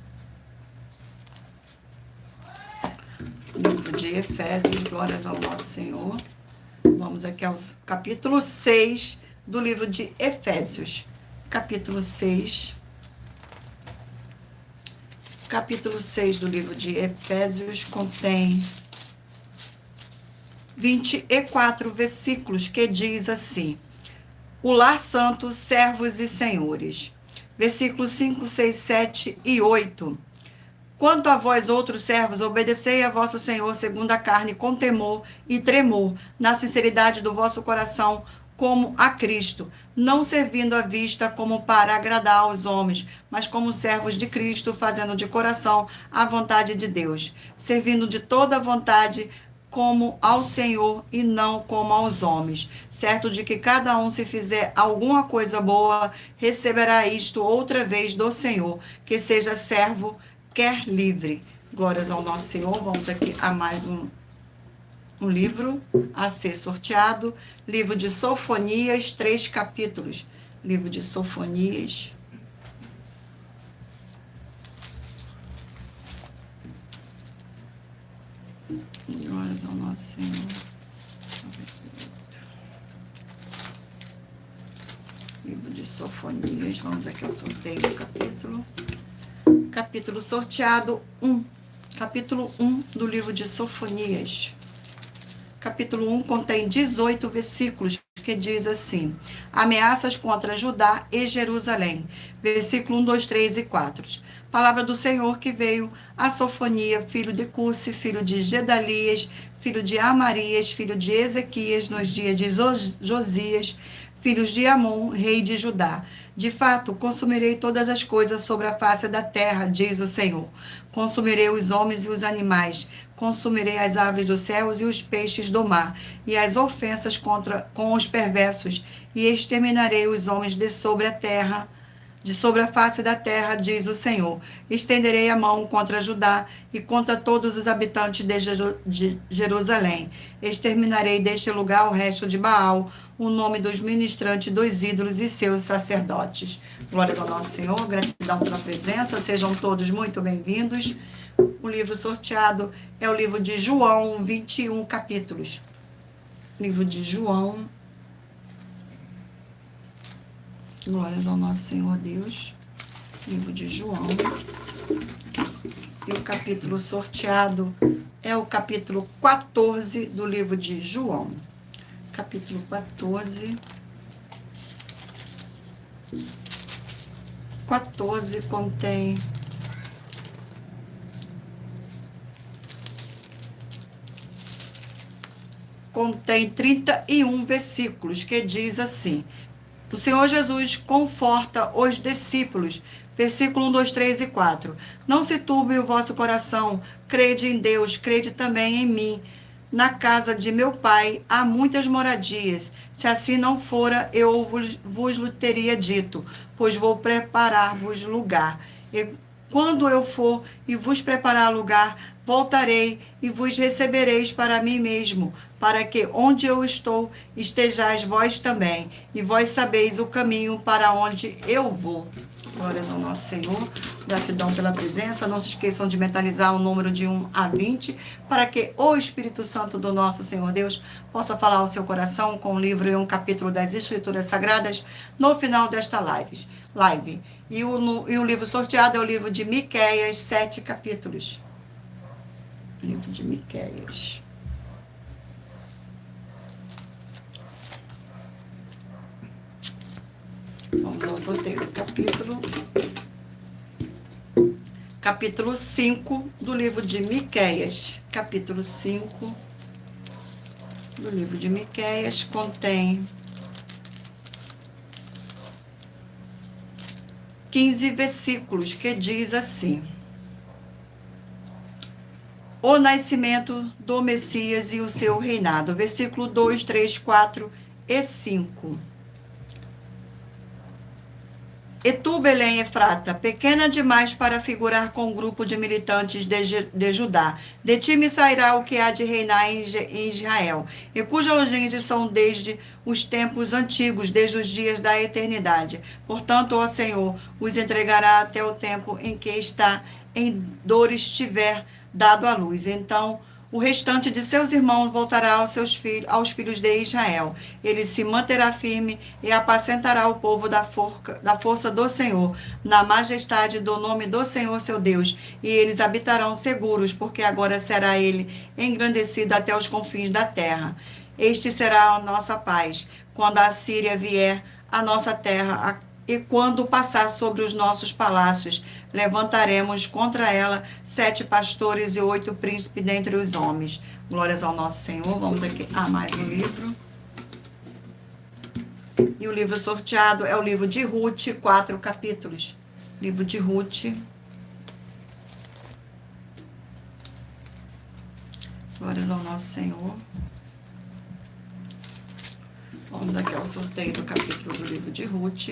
Livro de Efésios, glórias ao nosso Senhor. Vamos aqui ao capítulo 6 do livro de Efésios. Capítulo 6. Capítulo 6 do livro de Efésios contém 24 versículos, que diz assim: o lar santo, servos e senhores. Versículos 5, 6, 7 e 8. Quanto a vós, outros servos, obedecei a vosso Senhor segundo a carne, com temor e tremor, na sinceridade do vosso coração, como a Cristo, não servindo à vista como para agradar aos homens, mas como servos de Cristo, fazendo de coração a vontade de Deus, servindo de toda a vontade como ao Senhor e não como aos homens, certo de que cada um, se fizer alguma coisa boa, receberá isto outra vez do Senhor, que seja servo, quer livre. Glórias ao nosso Senhor. Vamos aqui a mais um livro a ser sorteado. Livro de Sofonias, 3 capítulos. Livro de Sofonias. Glórias ao nosso Senhor. Livro de Sofonias. Vamos aqui ao sorteio do capítulo. Capítulo sorteado 1. Capítulo 1 do livro de Sofonias. Capítulo 1 contém 18 versículos, que diz assim: ameaças contra Judá e Jerusalém. Versículo 1, 2, 3 e 4. Palavra do Senhor que veio a Sofonia, filho de Cussi, filho de Gedalias, filho de Amarias, filho de Ezequias, nos dias de Josias, filhos de Amon, rei de Judá. De fato, consumirei todas as coisas sobre a face da terra, diz o Senhor. Consumirei os homens e os animais, consumirei as aves dos céus e os peixes do mar, e as ofensas com os perversos, e exterminarei os homens de sobre a terra, de sobre a face da terra, diz o Senhor. Estenderei a mão contra Judá e contra todos os habitantes de Jerusalém. Exterminarei deste lugar o resto de Baal, o nome dos ministrantes dos ídolos e seus sacerdotes. Glórias ao nosso Senhor, gratidão pela presença, sejam todos muito bem-vindos. O livro sorteado é o livro de João, 21 capítulos. Livro de João. Glórias ao nosso Senhor Deus. Livro de João. E o capítulo sorteado é o capítulo 14 do livro de João. Capítulo 14. 14 contém 31 versículos, que diz assim: o Senhor Jesus conforta os discípulos. Versículo 1, 2, 3 e 4. Não se turbe o vosso coração, crede em Deus, crede também em mim. Na casa de meu pai há muitas moradias. Se assim não fora, eu vos teria dito, pois vou preparar-vos lugar. E quando eu for e vos preparar lugar, voltarei e vos recebereis para mim mesmo, para que onde eu estou estejais vós também, e vós sabeis o caminho para onde eu vou. Glórias ao nosso Senhor, gratidão pela presença. Não se esqueçam de mentalizar o número de 1 a 20, para que o Espírito Santo do nosso Senhor Deus possa falar ao seu coração com um livro e um capítulo das Escrituras Sagradas no final desta live. E o livro sorteado é o livro de Miqueias, 7 capítulos. Livro de Miqueias. Vamos ao sorteio do capítulo 5 do livro de Miqueias. Capítulo 5 do livro de Miqueias contém 15 versículos, que diz assim: o nascimento do Messias e o seu reinado. Versículo 2, 3, 4 e 5. E tu, Belém Efrata, pequena demais para figurar com um grupo de militantes de Judá. De ti me sairá o que há de reinar em Israel, e cuja origem são desde os tempos antigos, desde os dias da eternidade. Portanto, ó Senhor, os entregará até o tempo em que está em dores tiver dado à luz. Então, o restante de seus irmãos voltará aos filhos de Israel. Ele se manterá firme e apacentará o povo da força do Senhor, na majestade do nome do Senhor seu Deus. E eles habitarão seguros, porque agora será ele engrandecido até os confins da terra. Este será a nossa paz, quando a Assíria vier à nossa terra, e quando passar sobre os nossos palácios, levantaremos contra ela 7 pastores e 8 príncipes dentre os homens. Glórias ao nosso Senhor. Vamos aqui a mais um livro. E o livro sorteado é o livro de Ruth, 4 capítulos. Livro de Ruth. Glórias ao nosso Senhor. Vamos aqui ao sorteio do capítulo do livro de Ruth.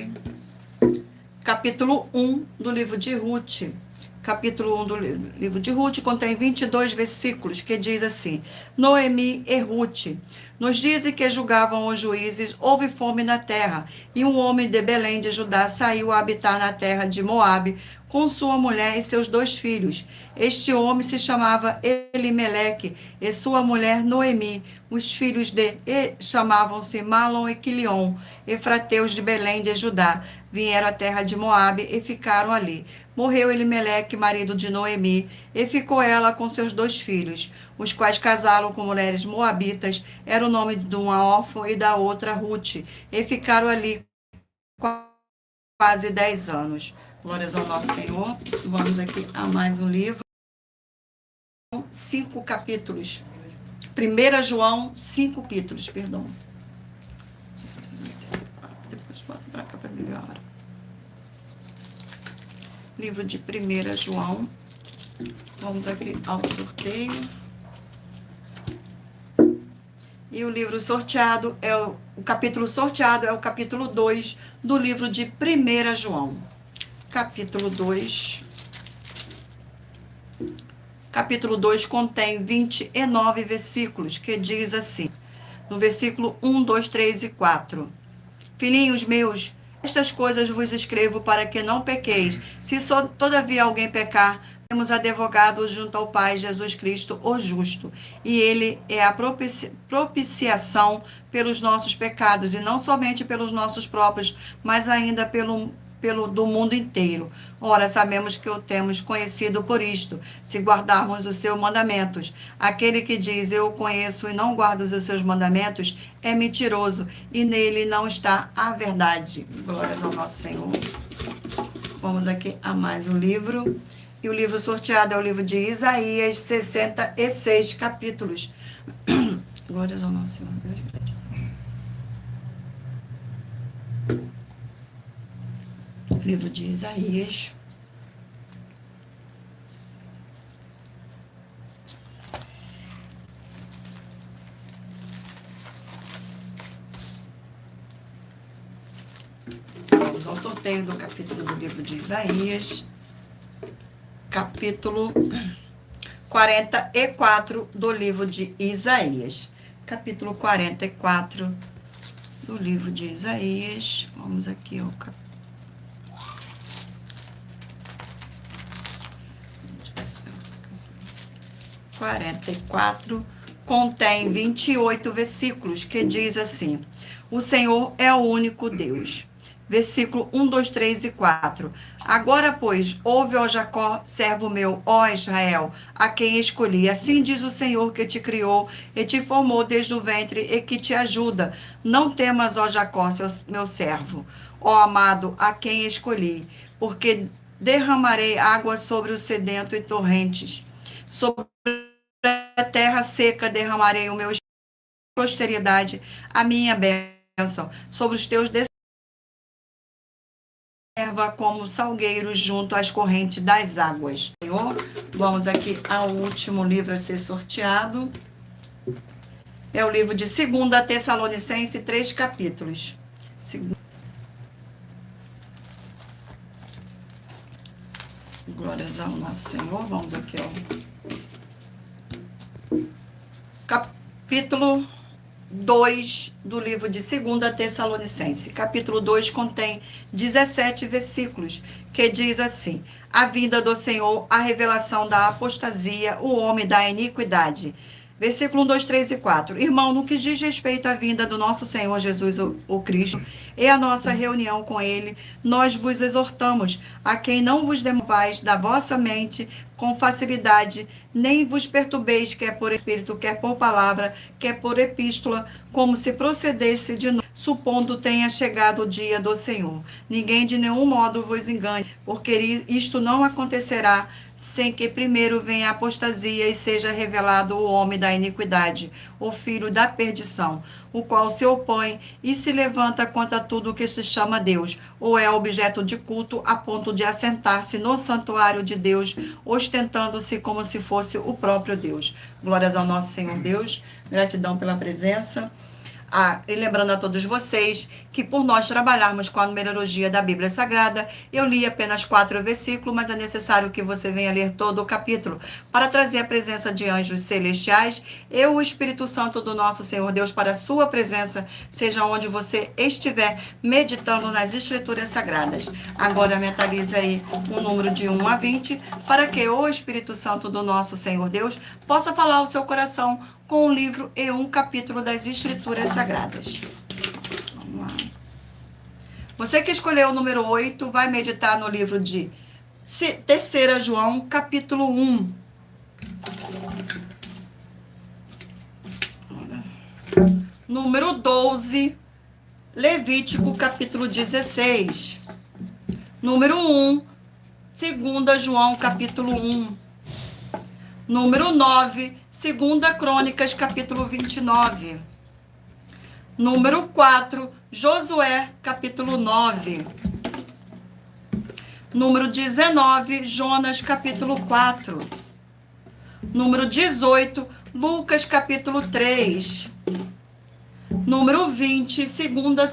Capítulo 1 do livro de Ruth. Capítulo 1 do livro de Ruth contém 22 versículos, que diz assim: Noemi e Ruth. Nos dias em que julgavam os juízes, houve fome na terra, e um homem de Belém de Judá saiu a habitar na terra de Moabe, com sua mulher e seus 2 filhos. Este homem se chamava Elimeleque, e sua mulher Noemi. Os filhos de chamavam-se Malom e Quilion, efrateus de Belém de Judá. Vieram à terra de Moabe e ficaram ali. Morreu Elimeleque, marido de Noemi, e ficou ela com seus 2 filhos, os quais casaram com mulheres moabitas. Era o nome de uma órfã e da outra Ruth, e ficaram ali quase 10 anos. Glórias ao nosso Senhor. Vamos aqui a mais um livro. 5 capítulos. 1 João, 5 capítulos, perdão. Depois bota pra cá para melhor. Livro de 1 João. Vamos aqui ao sorteio. E o livro sorteado é o capítulo sorteado é o capítulo 2 do livro de 1 João. capítulo 2. Capítulo 2 contém 29 versículos, que diz assim, no versículo 1, 2, 3 e 4. Filhinhos meus, estas coisas vos escrevo para que não pequeis. Se todavia alguém pecar, temos advogado junto ao Pai, Jesus Cristo, o justo. E ele é a propiciação pelos nossos pecados, e não somente pelos nossos próprios, mas ainda pelo do mundo inteiro. Ora, sabemos que o temos conhecido por isto, se guardarmos os seus mandamentos. Aquele que diz, eu o conheço e não guarda os seus mandamentos, é mentiroso, e nele não está a verdade. Glórias ao nosso Senhor. Vamos aqui a mais um livro. E o livro sorteado é o livro de Isaías, 66 capítulos. Glórias ao nosso Senhor. Deus, gratidão. Livro de Isaías. Vamos ao sorteio do capítulo do livro de Isaías. Capítulo 44 do livro de Isaías. Capítulo 44 do livro de Isaías. Vamos aqui ao capítulo. 44 contém 28 versículos, que diz assim: o Senhor é o único Deus. Versículo 1, 2, 3 e 4. Agora, pois, ouve, ó Jacó, servo meu, ó Israel, a quem escolhi. Assim diz o Senhor que te criou e te formou desde o ventre e que te ajuda. Não temas, ó Jacó, meu servo, ó amado, a quem escolhi, porque derramarei água sobre o sedento e torrentes. Sobre a terra seca derramarei o meu posteridade, a minha bênção. Sobre os teus descendentes, erva como salgueiros junto às correntes das águas. Senhor, vamos aqui ao último livro a ser sorteado. É o livro de 2 Tessalonicenses, 3 capítulos. Glórias ao nosso Senhor. Vamos aqui ao capítulo 2 do livro de 2 Tessalonicenses. Capítulo 2 contém 17 versículos, que diz assim: a vinda do Senhor, a revelação da apostasia, o homem da iniquidade. Versículo 1, 2, 3 e 4. Irmão, no que diz respeito à vinda do nosso Senhor Jesus, o Cristo, e a nossa reunião com ele, nós vos exortamos, a quem não vos demovais da vossa mente com facilidade, nem vos perturbeis, quer por espírito, quer por palavra, quer por epístola, como se procedesse de nós, supondo tenha chegado o dia do Senhor. Ninguém de nenhum modo vos engane, porque isto não acontecerá sem que primeiro venha a apostasia e seja revelado o homem da iniquidade, o filho da perdição, o qual se opõe e se levanta contra tudo que se chama Deus, ou é objeto de culto, a ponto de assentar-se no santuário de Deus, ostentando-se como se fosse o próprio Deus. Glórias ao nosso Senhor Deus, gratidão pela presença. E lembrando a todos vocês que por nós trabalharmos com a numerologia da Bíblia Sagrada, eu li apenas 4 versículos, mas é necessário que você venha ler todo o capítulo para trazer a presença de anjos celestiais e o Espírito Santo do nosso Senhor Deus para a sua presença, seja onde você estiver meditando nas Escrituras Sagradas. Agora mentalize aí um número de 1 a 20 para que o Espírito Santo do nosso Senhor Deus possa falar ao seu coração com um livro e um capítulo das Escrituras Sagradas. Vamos lá. Você que escolheu o número 8, vai meditar no livro de 3 João, capítulo 1. Número 12, Levítico, capítulo 16. Número 1, 2 João, capítulo 1. Número 9, 2 Crônicas, capítulo 29. Número 4, Josué, capítulo 9. Número 19, Jonas, capítulo 4. Número 18, Lucas, capítulo 3. Número 20, 2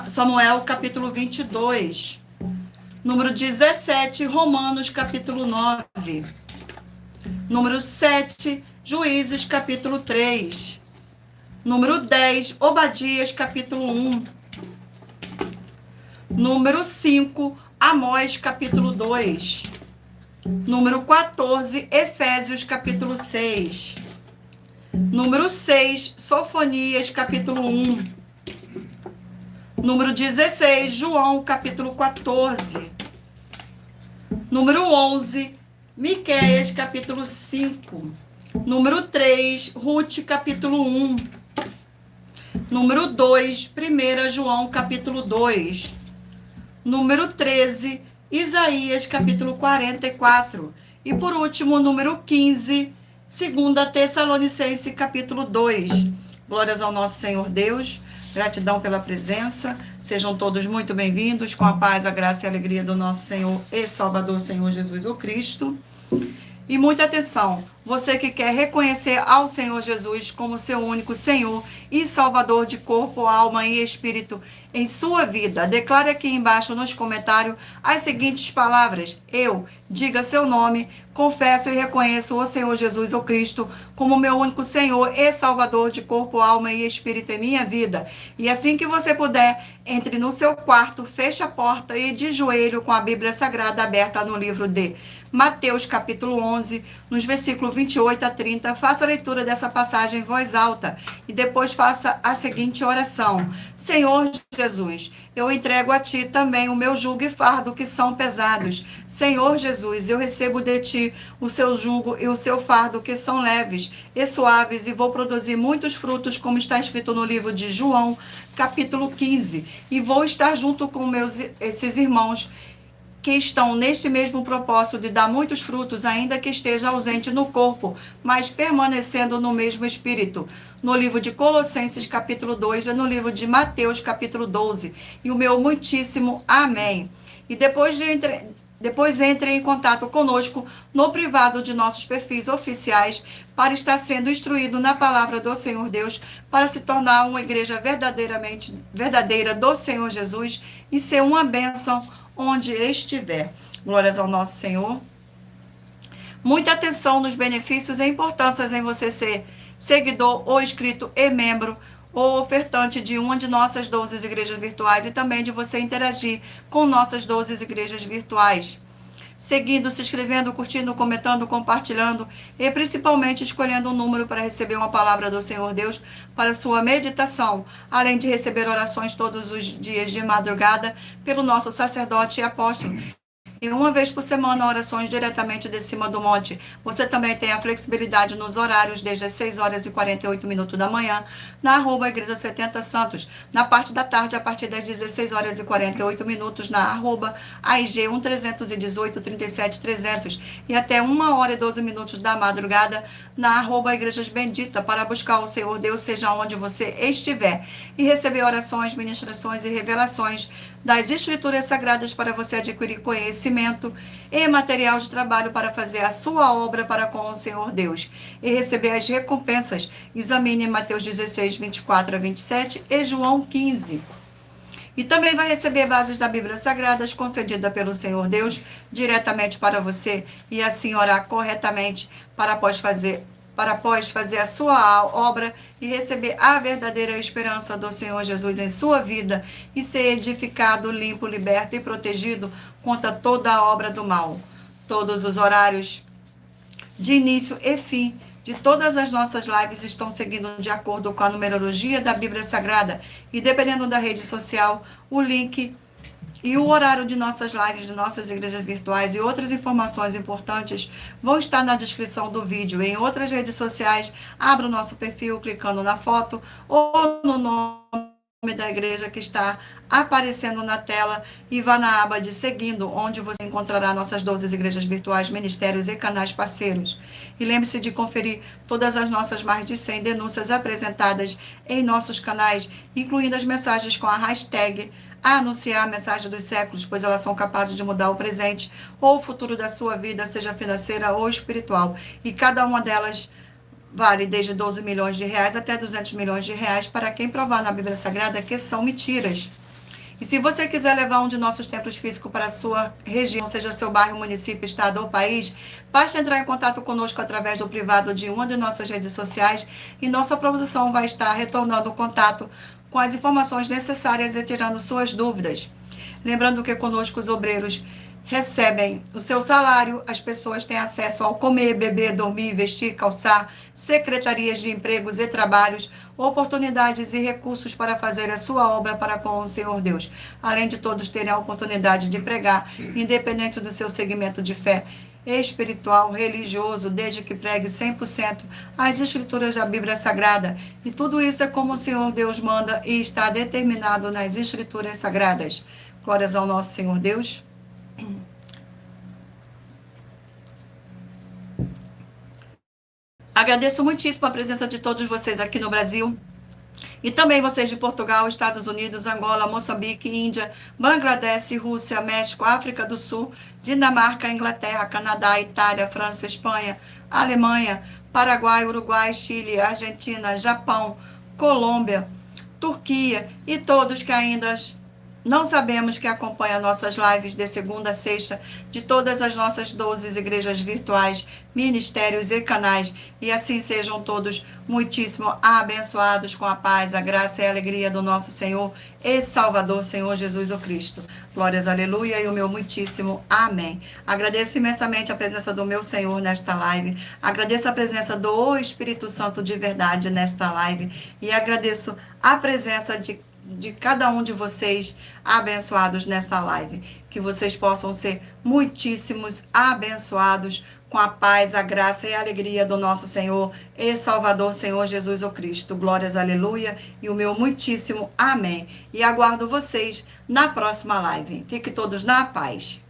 Samuel, capítulo 22. Número 17, Romanos, capítulo 9. Número 7, Juízes, capítulo 3. Número 10, Obadias, capítulo 1. Número 5, Amós, capítulo 2. Número 14, Efésios, capítulo 6. Número 6, Sofonias, capítulo 1. Número 16, João, capítulo 14. Número 11, Miqueias, capítulo 5. Número 3, Ruth, capítulo 1. Número 2, 1 João, capítulo 2. Número 13, Isaías, capítulo 44. E por último, número 15, 2 Tessalonicenses, capítulo 2. Glórias ao nosso Senhor Deus. Gratidão pela presença. Sejam todos muito bem-vindos, com a paz, a graça e a alegria do nosso Senhor e Salvador, Senhor Jesus o Cristo. E muita atenção, você que quer reconhecer ao Senhor Jesus como seu único Senhor e Salvador de corpo, alma e espírito em sua vida, declare aqui embaixo nos comentários as seguintes palavras: eu, diga seu nome, confesso e reconheço o Senhor Jesus o Cristo como meu único Senhor e Salvador de corpo, alma e espírito em minha vida. E assim que você puder, entre no seu quarto, feche a porta e de joelho com a Bíblia Sagrada aberta no livro de Mateus, capítulo 11, nos versículos 28 a 30, faça a leitura dessa passagem em voz alta e depois faça a seguinte oração: Senhor Jesus, eu entrego a Ti também o meu jugo e fardo que são pesados. Senhor Jesus, eu recebo de Ti o seu jugo e o seu fardo que são leves e suaves e vou produzir muitos frutos, como está escrito no livro de João, capítulo 15. E vou estar junto com esses irmãos que estão neste mesmo propósito de dar muitos frutos, ainda que esteja ausente no corpo, mas permanecendo no mesmo espírito. No livro de Colossenses, capítulo 2, e no livro de Mateus, capítulo 12. E o meu muitíssimo amém. E depois entre em contato conosco no privado de nossos perfis oficiais para estar sendo instruído na palavra do Senhor Deus, para se tornar uma igreja verdadeira do Senhor Jesus e ser uma bênção onde estiver. Glórias ao nosso Senhor. Muita atenção nos benefícios e importâncias em você ser seguidor ou inscrito e membro ou ofertante de uma de nossas 12 igrejas virtuais e também de você interagir com nossas 12 igrejas virtuais. Seguindo, se inscrevendo, curtindo, comentando, compartilhando e principalmente escolhendo um número para receber uma palavra do Senhor Deus para sua meditação, além de receber orações todos os dias de madrugada pelo nosso sacerdote e apóstolo. E uma vez por semana, orações diretamente de cima do monte. Você também tem a flexibilidade nos horários, desde as 6 horas e 48 minutos da manhã, na @Igreja 70 Santos. Na parte da tarde, a partir das 16 horas e 48 minutos, na @AIG 1318 37 300. E até 1 hora e 12 minutos da madrugada, na @Igrejas Bendita, para buscar o Senhor Deus, seja onde você estiver. E receber orações, ministrações e revelações das Escrituras Sagradas para você adquirir conhecimento e material de trabalho para fazer a sua obra para com o Senhor Deus. E receber as recompensas. Examine Mateus 16, 24 a 27 e João 15. E também vai receber bases da Bíblia Sagrada concedida pelo Senhor Deus diretamente para você e assim orar corretamente para após fazer a sua obra e receber a verdadeira esperança do Senhor Jesus em sua vida e ser edificado, limpo, liberto e protegido contra toda a obra do mal. Todos os horários de início e fim de todas as nossas lives estão seguindo de acordo com a numerologia da Bíblia Sagrada e dependendo da rede social, o link e o horário de nossas lives, de nossas igrejas virtuais e outras informações importantes vão estar na descrição do vídeo. Em outras redes sociais, abra o nosso perfil clicando na foto ou no nome da igreja que está aparecendo na tela e vá na aba de seguindo, onde você encontrará nossas 12 igrejas virtuais, ministérios e canais parceiros. E lembre-se de conferir todas as nossas mais de 100 denúncias apresentadas em nossos canais, incluindo as mensagens com a hashtag a anunciar a mensagem dos séculos, pois elas são capazes de mudar o presente ou o futuro da sua vida, seja financeira ou espiritual. E cada uma delas vale desde 12 milhões de reais até 200 milhões de reais para quem provar na Bíblia Sagrada que são mentiras. E se você quiser levar um de nossos templos físicos para a sua região, seja seu bairro, município, estado ou país, basta entrar em contato conosco através do privado de uma de nossas redes sociais e nossa produção vai estar retornando o contato com as informações necessárias e tirando suas dúvidas. Lembrando que conosco os obreiros recebem o seu salário, as pessoas têm acesso ao comer, beber, dormir, vestir, calçar, secretarias de empregos e trabalhos, oportunidades e recursos para fazer a sua obra para com o Senhor Deus. Além de todos terem a oportunidade de pregar, independente do seu segmento de fé espiritual, religioso, desde que pregue 100% as escrituras da Bíblia Sagrada. E tudo isso é como o Senhor Deus manda e está determinado nas escrituras sagradas. Glórias ao nosso Senhor Deus. Agradeço muitíssimo a presença de todos vocês aqui no Brasil e também vocês de Portugal, Estados Unidos, Angola, Moçambique, Índia, Bangladesh, Rússia, México, África do Sul, Dinamarca, Inglaterra, Canadá, Itália, França, Espanha, Alemanha, Paraguai, Uruguai, Chile, Argentina, Japão, Colômbia, Turquia e todos que ainda não sabemos que acompanham nossas lives de segunda a sexta, de todas as nossas 12 igrejas virtuais, ministérios e canais, e assim sejam todos muitíssimo abençoados com a paz, a graça e a alegria do nosso Senhor e Salvador, Senhor Jesus o Cristo. Glórias, aleluia, e o meu muitíssimo amém. Agradeço imensamente a presença do meu Senhor nesta live, agradeço a presença do Espírito Santo de verdade nesta live, e agradeço a presença de cada um de vocês abençoados nessa live. Que vocês possam ser muitíssimos abençoados com a paz, a graça e a alegria do nosso Senhor e Salvador, Senhor Jesus o Cristo. Glórias, aleluia, e o meu muitíssimo amém. E aguardo vocês na próxima live. Fiquem todos na paz.